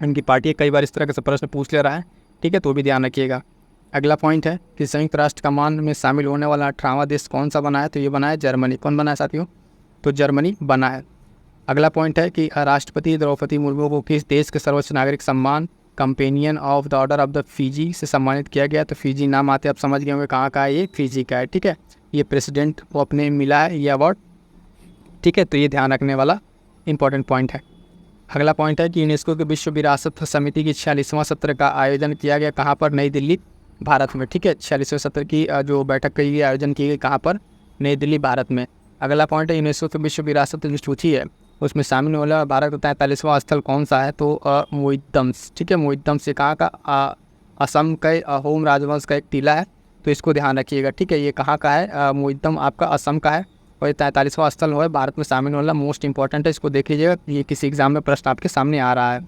इनकी पार्टी है। कई बार इस तरह का प्रश्न पूछ ले रहा है, ठीक है, तो भी ध्यान रखिएगा। अगला पॉइंट है कि संयुक्त राष्ट्र कमान में शामिल होने वाला 18वां देश कौन सा बना है, तो ये बना है जर्मनी। कौन बना है साथियों, तो जर्मनी बना है। अगला पॉइंट है कि राष्ट्रपति द्रौपदी मुर्मू को किस देश के सर्वोच्च नागरिक सम्मान companion of the order of the Fiji से सम्मानित किया गया, तो फीजी नाम आते आप समझ गए होंगे कहाँ का है, ये फीजी का है, ठीक है। ये प्रेसिडेंट को अपने मिला है ये अवार्ड, ठीक है। तो ये ध्यान रखने वाला इंपॉर्टेंट पॉइंट है। अगला पॉइंट है कि यूनेस्को के विश्व विरासत समिति की 46वां सत्र का आयोजन किया गया कहाँ पर, नई दिल्ली, भारत में, ठीक है। 46वें सत्र की जो बैठक की गई, आयोजन की गई कहाँ पर, नई दिल्ली, भारत में। अगला पॉइंट है यूनेस्को के विश्व विरासत जो सूची है उसमें शामिल होने भारत का 43वां स्थल कौन सा है, तो मोइद्दम्स, ठीक है। मोइद्दम्स से कहाँ का, असम का होम राजवंश का एक टीला है, तो इसको ध्यान रखिएगा, ठीक है। ये कहाँ का है, मोइद्दम आपका असम का है और ये 43वां स्थल है भारत में शामिल होना, मोस्ट इंपॉर्टेंट है, इसको देख लीजिएगा, ये किसी एग्जाम में प्रश्न आपके सामने आ रहा है।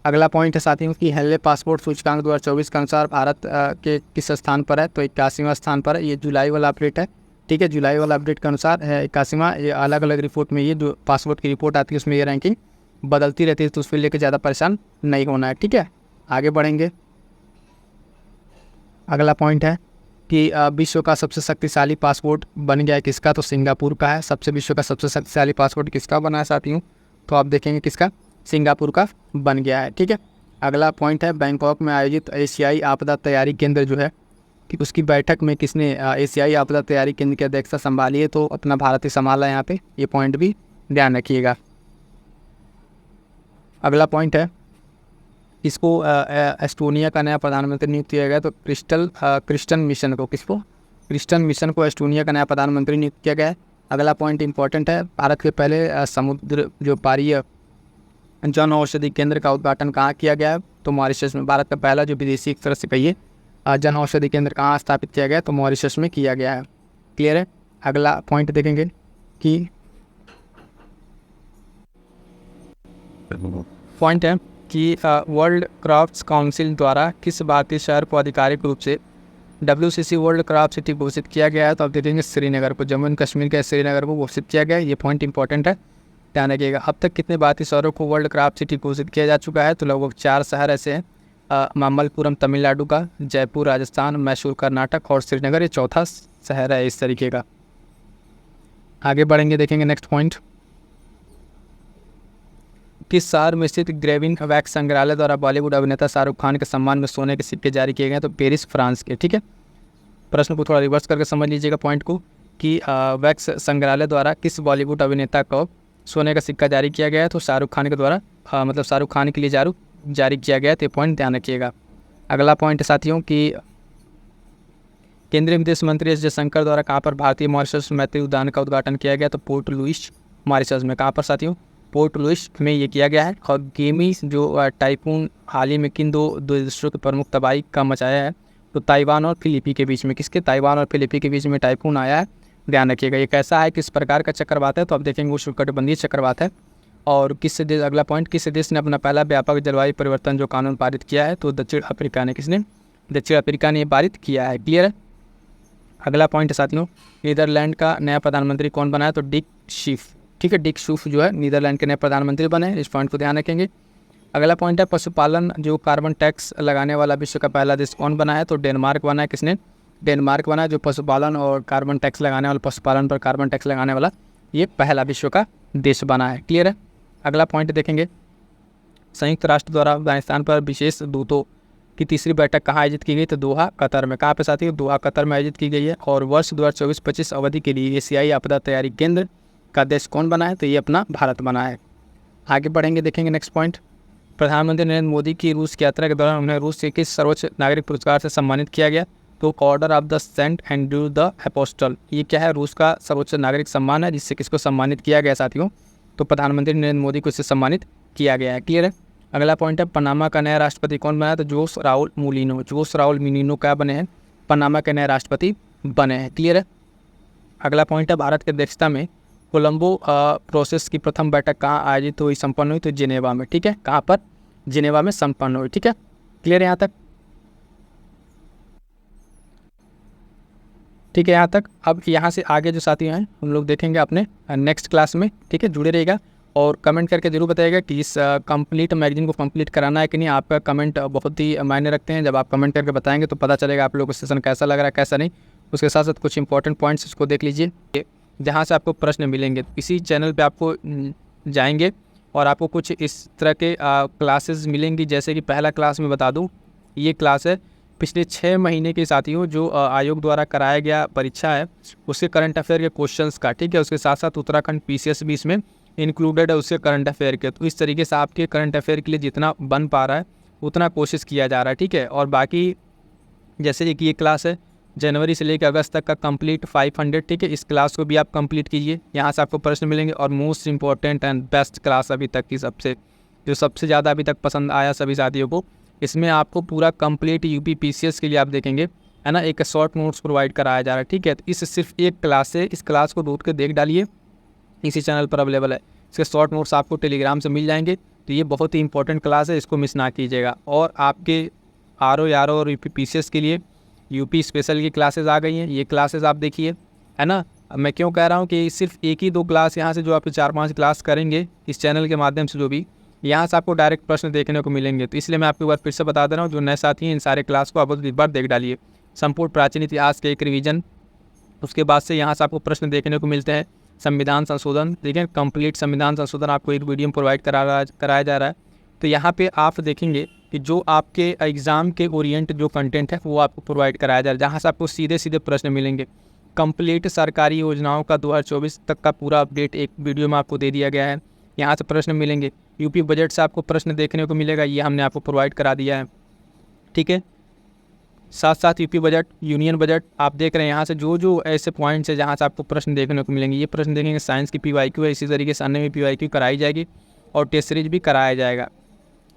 अगला पॉइंट है साथियों कि हेनले पासपोर्ट सूचकांक 2024 के अनुसार भारत के किस स्थान पर है, तो 81वां स्थान पर है। ये जुलाई वाला अपडेट है, ठीक है। जुलाई वाला अपडेट के अनुसार 81वां। ये अलग अलग रिपोर्ट में ये जो पासपोर्ट की रिपोर्ट आती है उसमें ये रैंकिंग बदलती रहती है, तो उसको लेकर ज़्यादा परेशान नहीं होना है, ठीक है। आगे बढ़ेंगे। अगला पॉइंट है कि विश्व का सबसे शक्तिशाली पासपोर्ट बन गया है किसका, तो सिंगापुर का है। सबसे विश्व का सबसे शक्तिशाली पासपोर्ट किसका बना है साथियों, तो आप देखेंगे किसका, सिंगापुर का बन गया है, ठीक है। अगला पॉइंट है बैंकॉक में आयोजित एशियाई आपदा तैयारी केंद्र जो है कि उसकी बैठक में किसने एशियाई आपदा तैयारी केंद्र की अध्यक्षता संभाली है, तो अपना भारत ही संभाला है यहाँ पे, ये पॉइंट भी ध्यान रखिएगा। अगला पॉइंट है इसको एस्टोनिया का नया प्रधानमंत्री नियुक्त किया गया, तो क्रिस्टन मिशन को, किसको, क्रिस्टन मिशन को एस्टोनिया का नया प्रधानमंत्री नियुक्त किया गया है। अगला पॉइंट इंपॉर्टेंट है, भारत के पहले समुद्र जो पारीय जन औषधि केंद्र का उद्घाटन कहाँ किया गया है, तो मॉरिशस में। भारत का पहला जो विदेशी एक तरह से कहिए जन औषधि केंद्र कहाँ स्थापित किया गया, तो मॉरिशस में किया गया है। क्लियर है। अगला पॉइंट देखेंगे कि पॉइंट है कि वर्ल्ड क्राफ्ट्स काउंसिल द्वारा किस भारतीय शहर को आधिकारिक रूप से WCC वर्ल्ड क्राफ्ट सिटी घोषित किया गया है, तो आप देखेंगे श्रीनगर को, जम्मू एंड कश्मीर के श्रीनगर को घोषित किया गया है। ये पॉइंट इंपॉर्टेंट है, ध्यान रखिएगा। अब तक कितने भारतीय शहरों को वर्ल्ड क्राफ्ट सिटी घोषित किया जा चुका है, तो लगभग 4 शहर ऐसे हैं, मामल्लपुरम तमिलनाडु का, जयपुर राजस्थान, मैसूर कर्नाटक और श्रीनगर ये चौथा शहर है इस तरीके का। आगे बढ़ेंगे, देखेंगे नेक्स्ट पॉइंट। किस शहर में स्थित ग्रेविन वैक्स संग्रहालय द्वारा बॉलीवुड अभिनेता शाहरुख खान के सम्मान में सोने के सिक्के जारी किए गए, तो पेरिस फ्रांस के। ठीक है, प्रश्न को थोड़ा रिवर्स करके समझ लीजिएगा पॉइंट को कि वैक्स संग्रहालय द्वारा किस बॉलीवुड अभिनेता को सोने का सिक्का जारी किया गया है, तो शाहरुख खान के द्वारा, मतलब शाहरुख खान के लिए जारी किया गया है, तो ये पॉइंट ध्यान रखिएगा। अगला पॉइंट है साथियों कि केंद्रीय विदेश मंत्री एस जयशंकर द्वारा कहाँ पर भारतीय मॉरिशस मैत्री उद्यान का उद्घाटन किया गया, तो पोर्ट लुइस मॉरिशस में। कहाँ पर साथियों, पोर्ट लुइस में ये किया गया है। और गेमी जो टाइफून हाल ही में किन दो देशों के प्रमुख तबाही का मचाया है, तो ताइवान और फिलीपींस के बीच में, किसके, ताइवान और फिलीपींस के बीच में टाइफून आया है, ध्यान रखिएगा। ये कैसा है, किस प्रकार का चक्रवात है, तो आप देखेंगे उष्णकटिबंधीय चक्रवात है। और किस देश, अगला पॉइंट, किस देश ने अपना पहला व्यापक जलवायु परिवर्तन जो कानून पारित किया है, तो दक्षिण अफ्रीका ने। किसने, दक्षिण अफ्रीका ने ये पारित किया है। क्लियर है। अगला पॉइंट है साथियों, नीदरलैंड का नया प्रधानमंत्री कौन बना है, तो डिक शीफ। ठीक है, डिक शीफ जो है नीदरलैंड के नए प्रधानमंत्री बने हैं, इस पॉइंट को ध्यान रखेंगे। अगला पॉइंट है पशुपालन जो कार्बन टैक्स लगाने वाला विश्व का पहला देश कौन बना है, तो डेनमार्क बना है। किसने, डेनमार्क बना है, जो पशुपालन और कार्बन टैक्स लगाने वाला, पशुपालन पर कार्बन टैक्स लगाने वाला ये पहला विश्व का देश बना है। क्लियर है। अगला पॉइंट देखेंगे, संयुक्त राष्ट्र द्वारा अफगानिस्तान पर विशेष दूतों की तीसरी बैठक कहाँ आयोजित की गई, तो दोहा कतर में। कहाँ पे साथी, दोहा कतर में आयोजित की गई है। और वर्ष 2024-25 अवधि के लिए एशियाई आपदा तैयारी केंद्र का देश कौन बना है, तो ये अपना भारत बना है। आगे बढ़ेंगे, देखेंगे नेक्स्ट पॉइंट। प्रधानमंत्री नरेंद्र मोदी की रूस की यात्रा के दौरान उन्हें रूस के किस सर्वोच्च नागरिक पुरस्कार से सम्मानित किया गया, तो order of the Saint Andrew the Apostle. ये क्या है, रूस का सर्वोच्च नागरिक सम्मान है, जिससे किसको सम्मानित किया गया साथियों, तो प्रधानमंत्री नरेंद्र मोदी को इससे सम्मानित किया गया है। क्लियर है। अगला पॉइंट है पनामा का नया राष्ट्रपति कौन बना है, तो जोस राउल मुलिनो। जोस राउल मुलिनो क्या बने हैं, पनामा के नए राष्ट्रपति बने हैं। क्लियर है। अगला पॉइंट है भारत की अध्यक्षता में कोलंबो प्रोसेस की प्रथम बैठक कहाँ आयोजित हुई, संपन्न हुई, तो जिनेवा में। ठीक है, कहाँ पर, जिनेवा में संपन्न हुई। ठीक है, क्लियर है यहाँ तक। ठीक है यहाँ तक। अब यहाँ से आगे जो साथी हैं हम लोग देखेंगे अपने नेक्स्ट क्लास में। ठीक है, जुड़े रहिएगा और कमेंट करके जरूर बताइएगा कि इस कंप्लीट मैगजीन को कंप्लीट कराना है कि नहीं। आपका कमेंट बहुत ही मायने रखते हैं, जब आप कमेंट करके बताएंगे तो पता चलेगा आप लोगों को सेशन कैसा लग रहा है कैसा नहीं। उसके साथ साथ कुछ इंपॉर्टेंट पॉइंट्स इसको देख लीजिए जहाँ से आपको प्रश्न मिलेंगे। इसी चैनल पे आपको जाएंगे और आपको कुछ इस तरह के क्लासेस मिलेंगी। जैसे कि पहला क्लास में बता दूं, ये क्लास है पिछले 6 महीने के साथियों जो आयोग द्वारा कराया गया परीक्षा है उसके करंट अफेयर के क्वेश्चंस का। ठीक है, उसके साथ साथ उत्तराखंड PCS भी इसमें इंक्लूडेड है उसके करंट अफेयर के। तो इस तरीके से आपके करंट अफेयर के लिए जितना बन पा रहा है उतना कोशिश किया जा रहा है। ठीक है, और बाकी जैसे कि ये क्लास है जनवरी से लेकर अगस्त तक का कंप्लीट 500। ठीक है, इस क्लास को भी आप कंप्लीट कीजिए, यहाँ से आपको प्रश्न मिलेंगे। और most important and best class अभी तक की सबसे ज़्यादा अभी तक पसंद आया सभी साथियों को, इसमें आपको पूरा कंप्लीट UP PCS के लिए आप देखेंगे है ना, एक शॉर्ट नोट्स प्रोवाइड कराया जा रहा है। ठीक है, तो इस सिर्फ एक क्लास है, इस क्लास को ढूंढ के देख डालिए, इसी चैनल पर अवेलेबल है। इसके शॉर्ट नोट्स आपको टेलीग्राम से मिल जाएंगे। तो ये बहुत ही इंपॉर्टेंट क्लास है, इसको मिस ना कीजिएगा। और आपके RO और UP PCS के लिए UP स्पेशल की क्लासेस आ गई हैं, ये क्लासेस आप देखिए है ना। मैं क्यों कह रहा हूँ कि सिर्फ 1 ही 2 क्लास यहाँ से जो आप 4-5 क्लास करेंगे इस चैनल के माध्यम से, जो भी यहाँ से आपको डायरेक्ट प्रश्न देखने को मिलेंगे। तो इसलिए मैं आपको एक बार फिर से बता दे रहा हूँ, जो नए साथी हैं इन सारे क्लास को आप एक बार देख डालिए। संपूर्ण प्राचीन इतिहास के एक रिवीजन, उसके बाद से यहाँ से आपको प्रश्न देखने को मिलते हैं। संविधान संशोधन, देखिए कंप्लीट संविधान संशोधन आपको एक वीडियो में प्रोवाइड कराया जा रहा है। तो यहाँ पे आप देखेंगे कि जो आपके एग्ज़ाम के ओरिएंट जो कंटेंट है वो आपको प्रोवाइड कराया जा रहा है, जहाँ से आपको सीधे सीधे प्रश्न मिलेंगे। कंप्लीट सरकारी योजनाओं का 2024 तक का पूरा अपडेट एक वीडियो में आपको दे दिया गया है। यहाँ से प्रश्न मिलेंगे। यूपी बजट से आपको प्रश्न देखने को मिलेगा, ये हमने आपको प्रोवाइड करा दिया है, ठीक है। साथ साथ यूपी बजट, यूनियन बजट आप देख रहे हैं। यहाँ से जो जो ऐसे पॉइंट्स है जहाँ से आपको प्रश्न देखने को मिलेंगे, ये प्रश्न देखेंगे। साइंस की PYQ है, इसी तरीके से अन्य भी PYQ कराई जाएगी और टेस्ट सीरीज भी कराया जाएगा,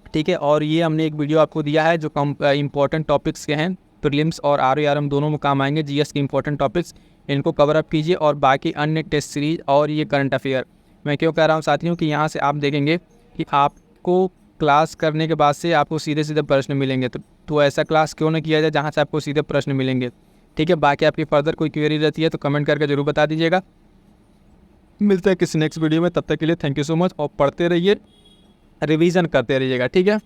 ठीक है। और ये हमने एक वीडियो आपको दिया है जो इंपॉर्टेंट टॉपिक्स के हैं, प्रीलिम्स और RARM दोनों में काम आएंगे। GS के इंपॉर्टेंट टॉपिक्स, इनको कवर अप कीजिए। और बाकी अन्य टेस्ट सीरीज और ये करंट अफेयर, मैं क्यों कह रहा हूँ साथियों कि यहाँ से आप देखेंगे कि आपको क्लास करने के बाद से आपको सीधे सीधे प्रश्न मिलेंगे। तो ऐसा क्लास क्यों ना किया जाए जहाँ से आपको सीधे प्रश्न मिलेंगे, ठीक है। बाकी आपकी फर्दर कोई क्वेरी रहती है तो कमेंट करके जरूर बता दीजिएगा। मिलते हैं किसी नेक्स्ट वीडियो में, तब तक के लिए थैंक यू सो मच। और पढ़ते रहिए, रिवीजन करते रहिएगा, ठीक है।